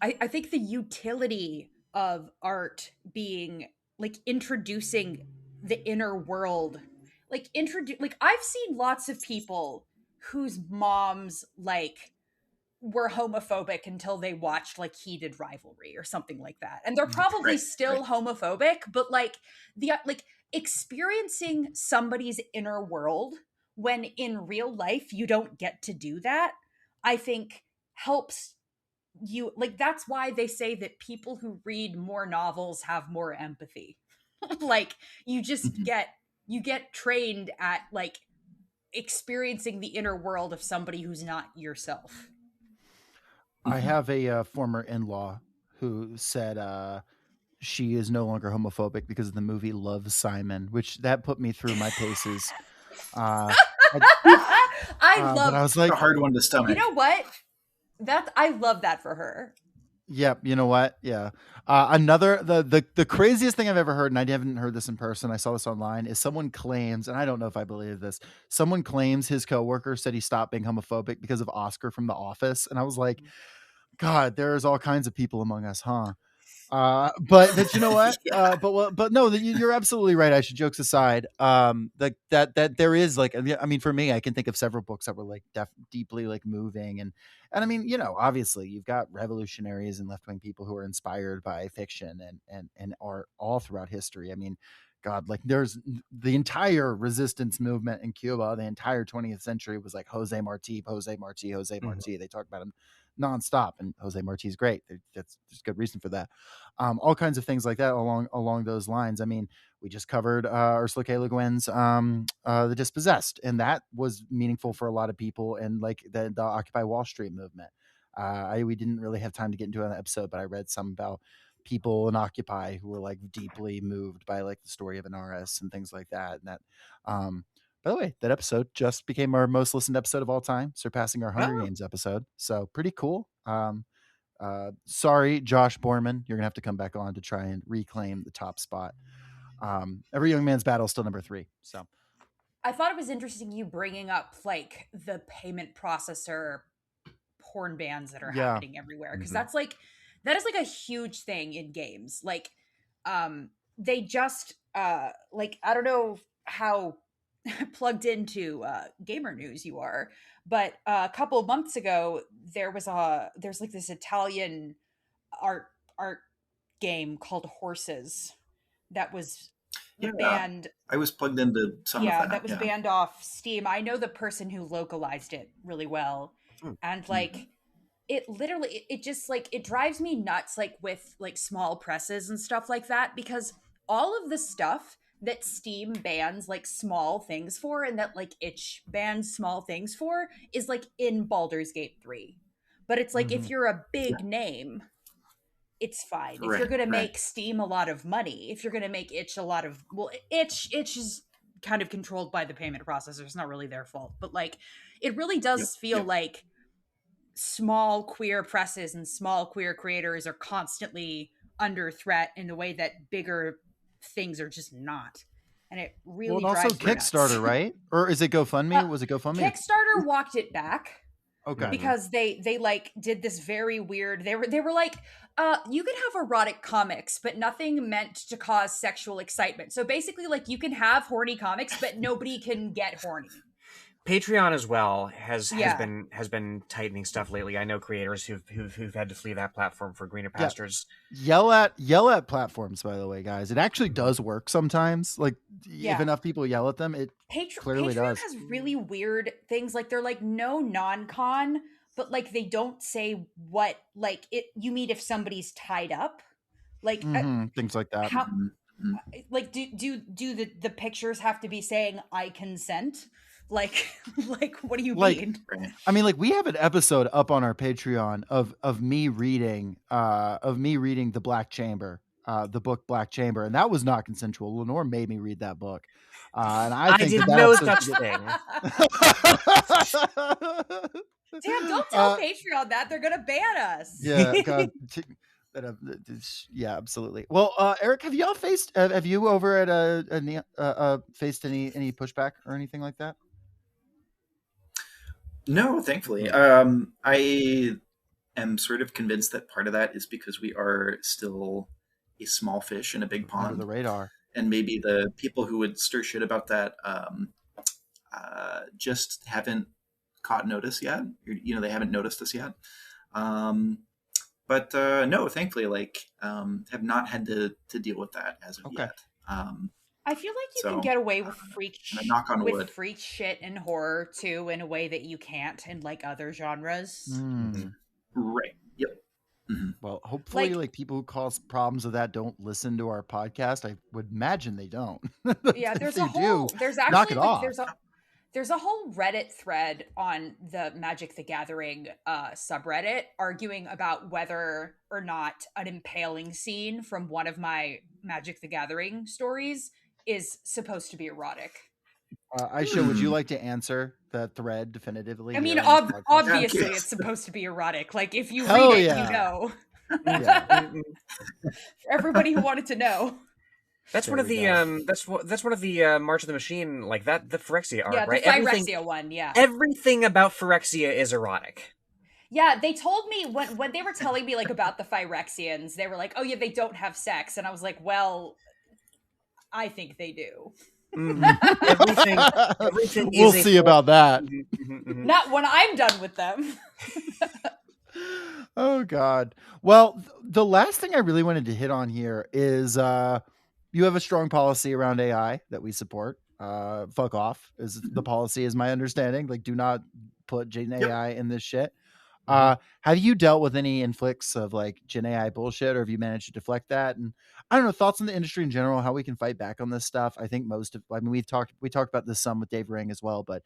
I think the utility of art being like introducing the inner world, like introduce like I've seen lots of people whose moms like were homophobic until they watched like Heated Rivalry or something like that. And they're probably Right, right. still homophobic, but like the like experiencing somebody's inner world when in real life you don't get to do that, I think helps you like that's why they say that people who read more novels have more empathy. Like you just Mhm. get trained at like experiencing the inner world of somebody who's not yourself. I Mhm. have a former in-law who said she is no longer homophobic because of the movie Love, Simon, which that put me through my paces. Uh, I, I but love I was It's a like, hard one to you stomach. know what? That I love that for her. yep, you know what? Yeah. Another the craziest thing I've ever heard, and I haven't heard this in person. I saw this online. Is someone claims, and I don't know if I believe this. Someone claims his coworker said he stopped being homophobic because of Oscar from The Office, and I was like, God, there's all kinds of people among us, huh? But you know what? Yeah. But no, you're absolutely right. I should jokes aside. Like that there is like I mean, for me, I can think of several books that were like deeply like moving and I mean, obviously you've got revolutionaries and left wing people who are inspired by fiction and art all throughout history. I mean, God, like there's the entire resistance movement in Cuba, the entire 20th century was like Jose Marti, Jose Marti, Jose Mhm. Marti. They talk about him nonstop, and Jose Marti's great. That's there's good reason for that. All kinds of things like that along those lines. I mean, We just covered Ursula K. Le Guin's The Dispossessed, and that was meaningful for a lot of people, and like the Occupy Wall Street movement. We didn't really have time to get into an episode, but I read some about people in Occupy who were like deeply moved by like the story of NRS and things like that. And that, by the way, that episode just became our most listened episode of all time, surpassing our Hunger Games episode. So pretty cool. Sorry, Josh Borman, you're gonna have to come back on to try and reclaim the top spot. Every Young Man's Battle is still number 3. So I thought it was interesting you bringing up like the payment processor porn bans that are happening everywhere, because that is like a huge thing in games. Like they just like, I don't know how plugged into gamer news you are, but a couple of months ago there's like this Italian art game called Horses that was banned. I was plugged into some of that. That was banned off Steam. I know the person who localized it really well. And like it literally, it just like, it drives me nuts, like with like small presses and stuff like that, because all of the stuff that Steam bans like small things for, and that like itch bans small things for, is like in Baldur's Gate 3. But it's like, if you're a big name, it's fine. If you're going to make Steam a lot of money, if you're going to make itch a lot of, well, itch is kind of controlled by the payment processor. It's not really their fault, but like, it really does feel like small queer presses and small queer creators are constantly under threat in the way that bigger things are just not. And it really drives also me Kickstarter, nuts. Right? Or is it GoFundMe? Was it GoFundMe? Kickstarter walked it back. Okay. Because they like did this very weird, they were like, you can have erotic comics, but nothing meant to cause sexual excitement. So basically, like, you can have horny comics, but nobody can get horny. Patreon as well has been tightening stuff lately. I know creators who've had to flee that platform for greener pastures. Yell at platforms, by the way, guys. It actually does work sometimes. Like if enough people yell at them, it clearly Patreon does. has really weird things. Like they're like no non-con, but like they don't say what like it. You mean if somebody's tied up, like things like that. How like do the pictures have to be saying I consent? Like what do you mean? I mean, like we have an episode up on our Patreon of me reading the Black Chamber, the book Black Chamber, and that was not consensual. Lenore made me read that book, and I think didn't know such thing. Damn! Don't tell Patreon that, they're gonna ban us. Yeah, God. Yeah, absolutely. Well, Eric, have y'all faced? Have you over at faced any pushback or anything like that? No, thankfully. I am sort of convinced that part of that is because we are still a small fish in a big pond. Under the radar. And maybe the people who would stir shit about that just haven't caught notice yet. They haven't noticed us yet. But no, thankfully, like, have not had to deal with that as of yet. I feel like you can get away with freak shit and horror too, in a way that you can't in like other genres. Right. Yep. Well, hopefully, like people who cause problems with that don't listen to our podcast. I would imagine they don't. Yeah, there's a whole Reddit thread on the Magic the Gathering subreddit arguing about whether or not an impaling scene from one of my Magic the Gathering stories is supposed to be erotic. Aisha, would you like to answer that thread definitively? I mean, obviously it's supposed to be erotic. Like, if you read it, you know. For everybody who wanted to know. That's one of the that's one of the March of the Machine, like that, the Phyrexia arc, right? The Phyrexia one, yeah. Everything about Phyrexia is erotic. Yeah, they told me when they were telling me like about the Phyrexians, they were like, "Oh yeah, they don't have sex," and I was like, "Well, I think they do." Everything. We'll see about that. Not when I'm done with them. Oh God. Well, the last thing I really wanted to hit on here is you have a strong policy around AI that we support. Fuck off is the policy, is my understanding. Like, do not put Gen AI in this shit. Have you dealt with any inflicts of like Gen AI bullshit, or have you managed to deflect that? And I don't know, thoughts on the industry in general, how we can fight back on this stuff. I think we talked about this some with Dave Ring as well, but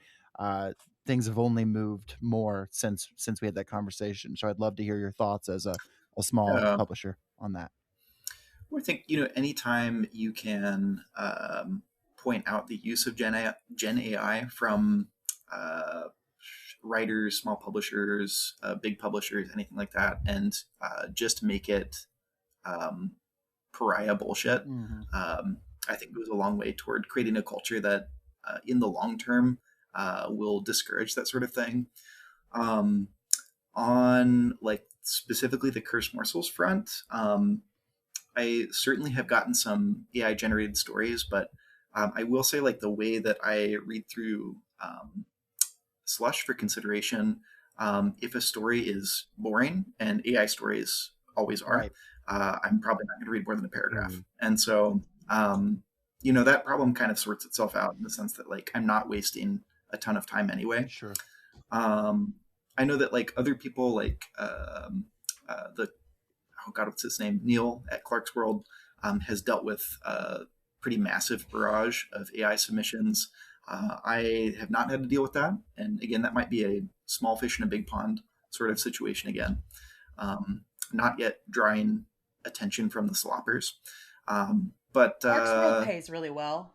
things have only moved more since we had that conversation. So I'd love to hear your thoughts as a small Uh, publisher on that. I think, anytime you can point out the use of Gen AI from writers, small publishers, big publishers, anything like that, and just make it pariah bullshit, I think goes a long way toward creating a culture that, in the long term, will discourage that sort of thing. On like specifically the Cursed Morsels front, I certainly have gotten some AI generated stories, but I will say, like, the way that I read through Slush for consideration, if a story is boring, and AI stories always are, Right. I'm probably not going to read more than a paragraph. And so, that problem kind of sorts itself out in the sense that, like, I'm not wasting a ton of time anyway. Sure. I know that, like, other people, like what's his name? Neil at Clark's World has dealt with a pretty massive barrage of AI submissions. I have not had to deal with that. And again, that might be a small fish in a big pond sort of situation again. Not yet drawing attention from the sloppers. But Clark's World pays really well.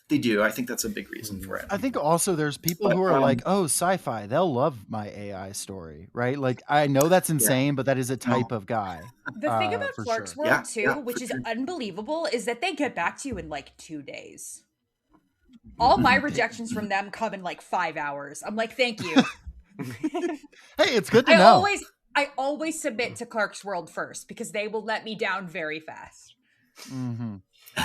They do. I think that's a big reason for it. I think also there's people who are like, oh, sci-fi, they'll love my AI story, right? Like, I know that's insane, but that is a type of guy. The thing about for Clark's sure. World, too, Yeah, which for is sure. unbelievable, is that they get back to you in like 2 days. All my rejections from them come in like 5 hours. I'm like, thank you. Hey, it's good to know. I always submit to Clark's World first because they will let me down very fast.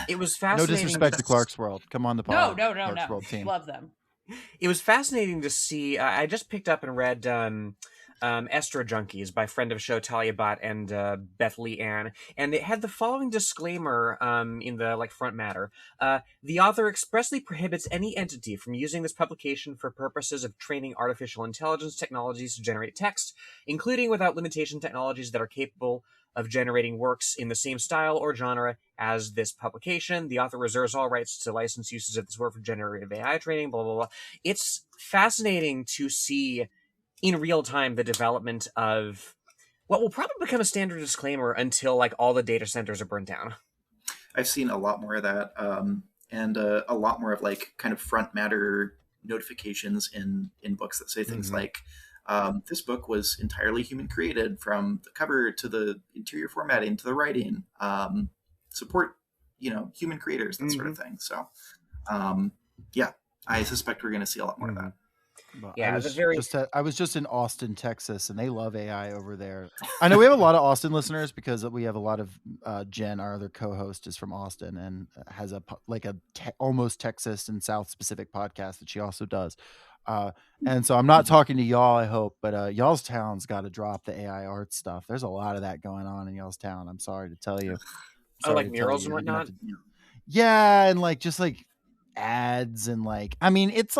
It was No fascinating. disrespect to Clark's World. Come on the pod. No. Clark's World team. Love them. It was fascinating to see. I just picked up and read Esther Junkies by friend of show Talia Bott and Beth Lee Ann, and it had the following disclaimer in the front matter. The author expressly prohibits any entity from using this publication for purposes of training artificial intelligence technologies to generate text, including without limitation technologies that are capable of generating works in the same style or genre as this publication. The author reserves all rights to license uses of this work for generative AI training, blah, blah, blah. It's fascinating to see in real time the development of what will probably become a standard disclaimer until all the data centers are burnt down. I've seen a lot more of that, and a lot more of kind of front matter notifications in books that say things like, this book was entirely human created, from the cover to the interior formatting to the writing. Support, human creators, that sort of thing. So, I suspect we're going to see a lot more of that. Well, Yeah, I was just in Austin, Texas, and they love AI over there. I know we have a lot of Austin listeners because we have a lot of Jen, our other co-host, is from Austin and has almost Texas and South specific podcast that she also does. And so I'm not talking to y'all, I hope, but y'all's town's got to drop the AI art stuff. There's a lot of that going on in y'all's town. I'm sorry to tell you. Like murals and whatnot. Yeah, and just ads and I mean, it's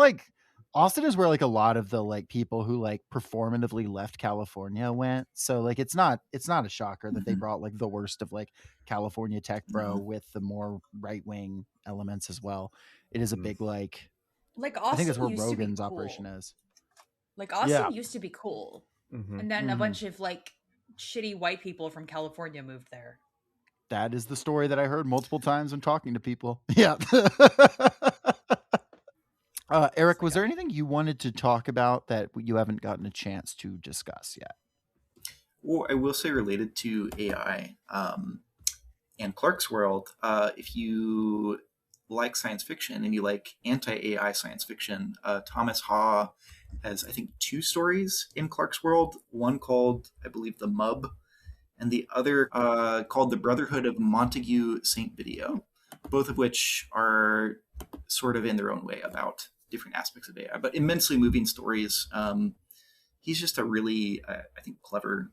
Austin is where a lot of the people who performatively left California went. So it's not a shocker that they brought the worst of California tech bro with the more right wing elements as well. It is a big Austin I think that's where used Rogan's to be cool. operation is. Austin used to be cool, and then a bunch of shitty white people from California moved there. That is the story that I heard multiple times when talking to people. Yeah. Eric, was there anything you wanted to talk about that you haven't gotten a chance to discuss yet? Well, I will say, related to AI and Clark's World, if you like science fiction and you like anti-AI science fiction, Thomas Ha has, I think, 2 stories in Clark's World. One called, I believe, The Mub, and the other called The Brotherhood of Montague St. Video, both of which are sort of in their own way about different aspects of AI, but immensely moving stories. He's just a really, I think, clever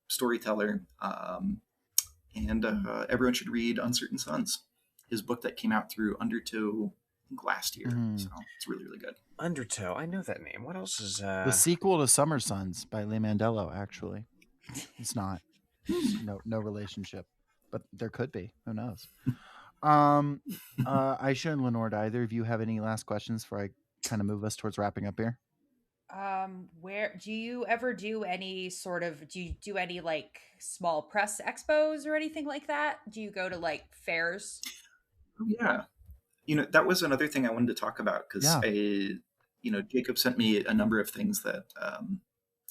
storyteller, and everyone should read Uncertain Suns, his book that came out through Undertow think last year. Mhm. So it's really, really good. Undertow. I know that name. What else is The sequel to Summer Sons by Lee Mandello, actually. It's not. No relationship. But there could be. Who knows? Aisha and Lenore, do either of you have any last questions before I kind of move us towards wrapping up here? Where do you ever do any sort of do you do any like small press expos or anything like that? Do you go to like fairs? Oh, yeah. That was another thing I wanted to talk about because Yeah. Jacob sent me a number of things that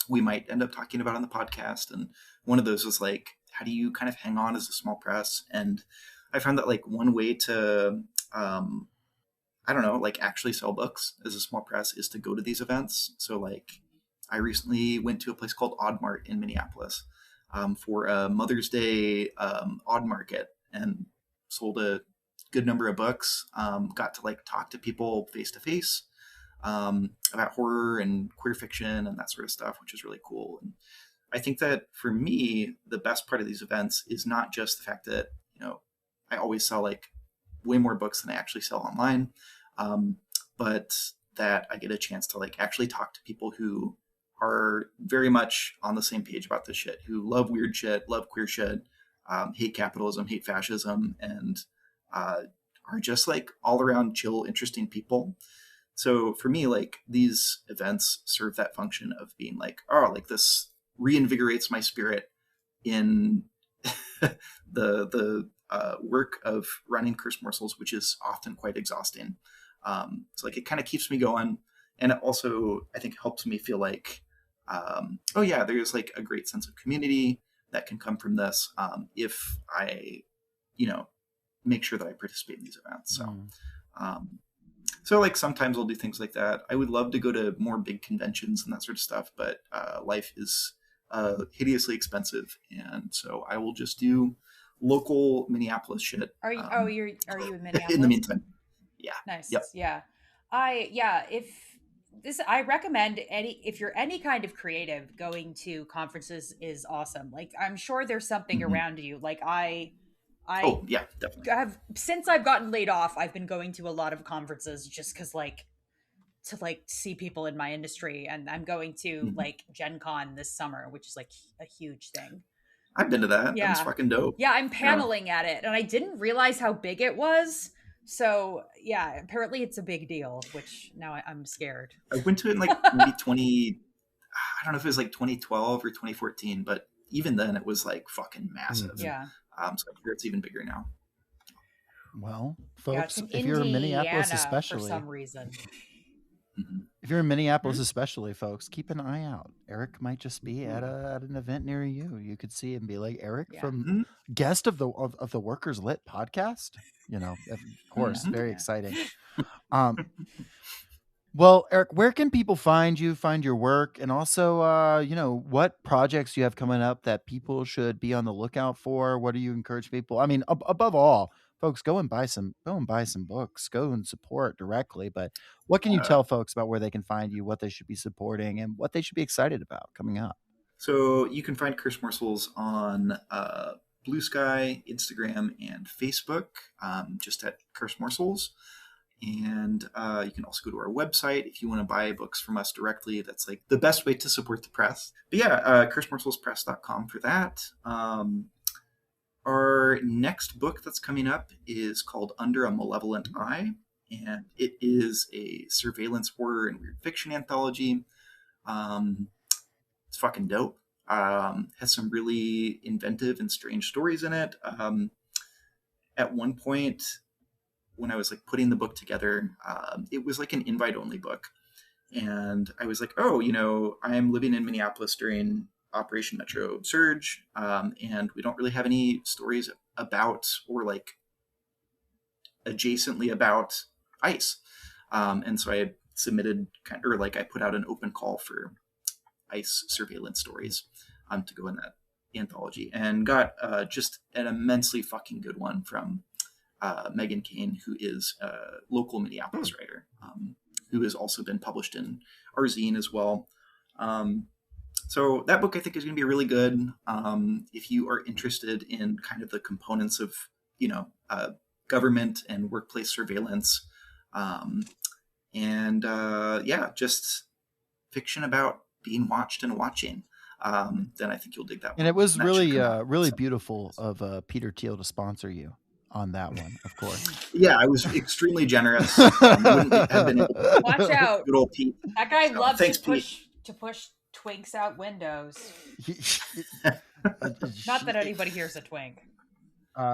we might end up talking about on the podcast. And one of those was like, how do you kind of hang on as a small press? And I found that like one way to, I don't know, like actually sell books as a small press is to go to these events. So like I recently went to a place called Odd Mart in Minneapolis for a Mother's Day odd market and sold a good number of books. Got to like talk to people face to face about horror and queer fiction and that sort of stuff, which is really cool. And I think that for me, the best part of these events is not just the fact that, I always sell like way more books than I actually sell online, but that I get a chance to like actually talk to people who are very much on the same page about this shit, who love weird shit, love queer shit, hate capitalism, hate fascism, and are just like all around chill, interesting people. So for me, like these events serve that function of being like, oh, like this reinvigorates my spirit in the work of running Cursed Morsels, which is often quite exhausting. So like it kind of keeps me going, and it also I think helps me feel like, oh yeah, there's like a great sense of community that can come from this if I, make sure that I participate in these events. So. So like sometimes I'll do things like that. I would love to go to more big conventions and that sort of stuff, but life is hideously expensive, and so I will just do local Minneapolis shit. Are you are you in Minneapolis? In the meantime, yeah, Nice. yep. Yeah. If this I recommend if you're any kind of creative, going to conferences is awesome. Like I'm sure there's something Mm-hmm. around you. Like I Oh yeah, definitely. have since I've gotten laid off, I've been going to a lot of conferences just because like to like see people in my industry, and I'm going to Mm-hmm. like Gen Con this summer, which is like a huge thing. I've been to that. That was Yeah. fucking dope. Yeah, I'm paneling at it, and I didn't realize how big it was. So yeah, apparently it's a big deal, which now I'm scared. I went to it in like maybe 20. I don't know if it was like 2012 or 2014, but even then it was like fucking massive. Yeah. So I'm sure it's even bigger now. Well, Yeah, it's folks, in if you're in Minneapolis, Indiana especially for some reason. Mm-hmm. if you're in Minneapolis, especially, folks, keep an eye out. Eric might just be at an event near you. You could see him, be like, Eric Yeah. from guest of the Workers Lit podcast. Of course, Mhm. very Yeah. exciting. Well, Eric, where can people find you, find your work, and also, what projects you have coming up that people should be on the lookout for? What do you encourage people? I mean, above all, folks, go and buy some books, go and support directly. But what can you tell folks about where they can find you, what they should be supporting, and what they should be excited about coming up? So you can find Cursed Morsels on Blue Sky, Instagram, and Facebook, just at Cursed Morsels. And you can also go to our website if you want to buy books from us directly. That's like the best way to support the press. But yeah, cursedmorselspress.com for that. Our next book that's coming up is called Under a Malevolent Eye, and it is a surveillance horror and weird fiction anthology. It's fucking dope. Has some really inventive and strange stories in it. At one point, when I was like putting the book together, it was like an invite only book. And I was like, oh, I'm living in Minneapolis during Operation Metro Surge, and we don't really have any stories about or like adjacently about ICE. And so I submitted I put out an open call for ICE surveillance stories to go in that anthology, and got just an immensely fucking good one from Megan Kane, who is a local Minneapolis writer, who has also been published in our zine as well. So that book I think is going to be really good if you are interested in kind of the components of, government and workplace surveillance. And yeah, just fiction about being watched and watching. Then I think you'll dig that one. And it was that should really, come out. really So, beautiful of Peter Thiel to sponsor you on that one, of course. yeah, I was extremely generous. Wouldn't have been able to. Watch out. Good old Pete. That guy So, loves thanks, to push twinks out windows. Not Not that anybody here's a twink.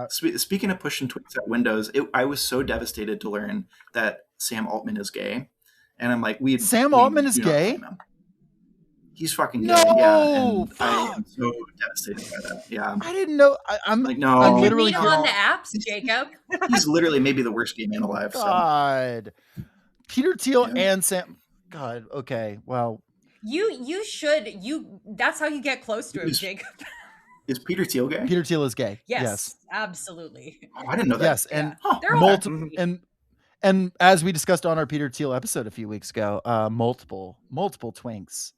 Speaking of pushing twins out windows, I was so devastated to learn that Sam Altman is gay, and I'm like, Sam Altman is do not gay? blame him. He's fucking gay, No! yeah, and I Fuck! am so devastated by that. Yeah, I didn't know. I'm like, no, I'm You literally meet him on the apps, Jacob. he's literally maybe the worst gay man alive. So God. Peter Thiel Yeah. and Sam. God. Okay. Well, You should that's how you get close to him, Is- Jacob. is Peter Thiel gay? Peter Thiel is gay. Yes, absolutely. Oh, I didn't know that. Yes. And Huh. They're all multiple and as we discussed on our Peter Thiel episode a few weeks ago, multiple twinks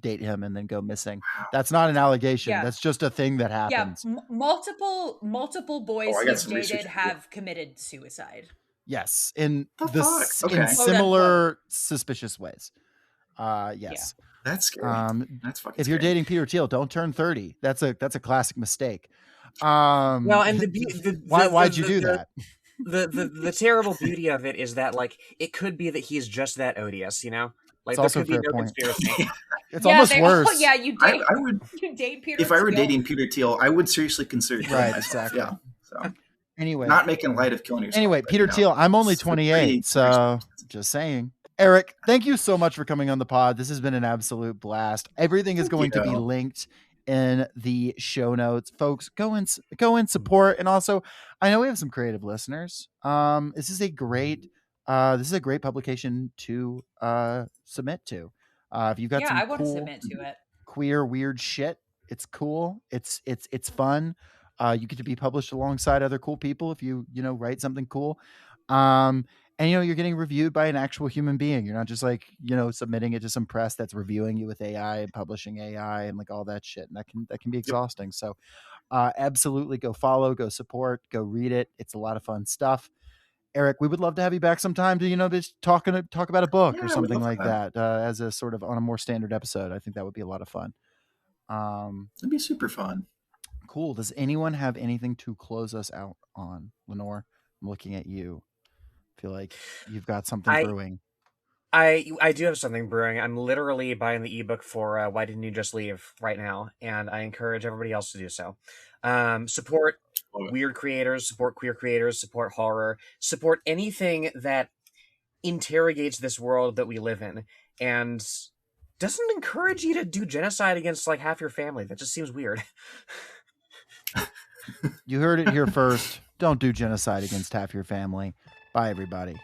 date him and then go missing. That's not an allegation. Yeah. That's just a thing that happens. multiple boys Oh, I got he's some research dated to do. have committed suicide. Yes, in The fuck? in Okay. similar suspicious ways. Yes. That's scary. That's fucking. If you're scary. dating Peter Thiel, don't turn 30. That's a classic mistake. Well, and why'd you do that? The terrible beauty of it is that like it could be that he's just that odious, you know. Like It's there also could a be fair no point. conspiracy. It's almost worse. Oh, yeah, you date. I would, You date Peter. if I were Thiel. dating Peter Thiel, I would seriously consider killing Right, myself. exactly. Yeah. So Anyway, not making light of killing yourself. anyway, but, Peter you know, Thiel, I'm only it's pretty 28, so just saying. Eric, thank you so much for coming on the pod. This has been an absolute blast. Everything is going to be you. linked in the show notes. Folks, go and support. And also, I know we have some creative listeners. This is a great publication to submit to. If you've got some I want to cool submit to it. queer weird shit, it's cool. It's fun. You get to be published alongside other cool people if you write something cool. And you're getting reviewed by an actual human being. You're not just like, submitting it to some press that's reviewing you with AI and publishing AI and like all that shit. And that can be exhausting. So absolutely go follow, go support, go read it. It's a lot of fun stuff. Eric, we would love to have you back sometime to, just talk about a book Yeah, or I would something love like that as a sort of on a more standard episode. I think that would be a lot of fun. It'd be super fun. Cool. Does anyone have anything to close us out on? Lenore, I'm looking at you. Feel like you've got something brewing. I do have something brewing. I'm literally buying the ebook for Why Didn't You Just Leave right now, and I encourage everybody else to do so. Support weird creators, support queer creators, support horror, support anything that interrogates this world that we live in, and doesn't encourage you to do genocide against like half your family. That just seems weird. You heard it here first. Don't do genocide against half your family. Bye, everybody.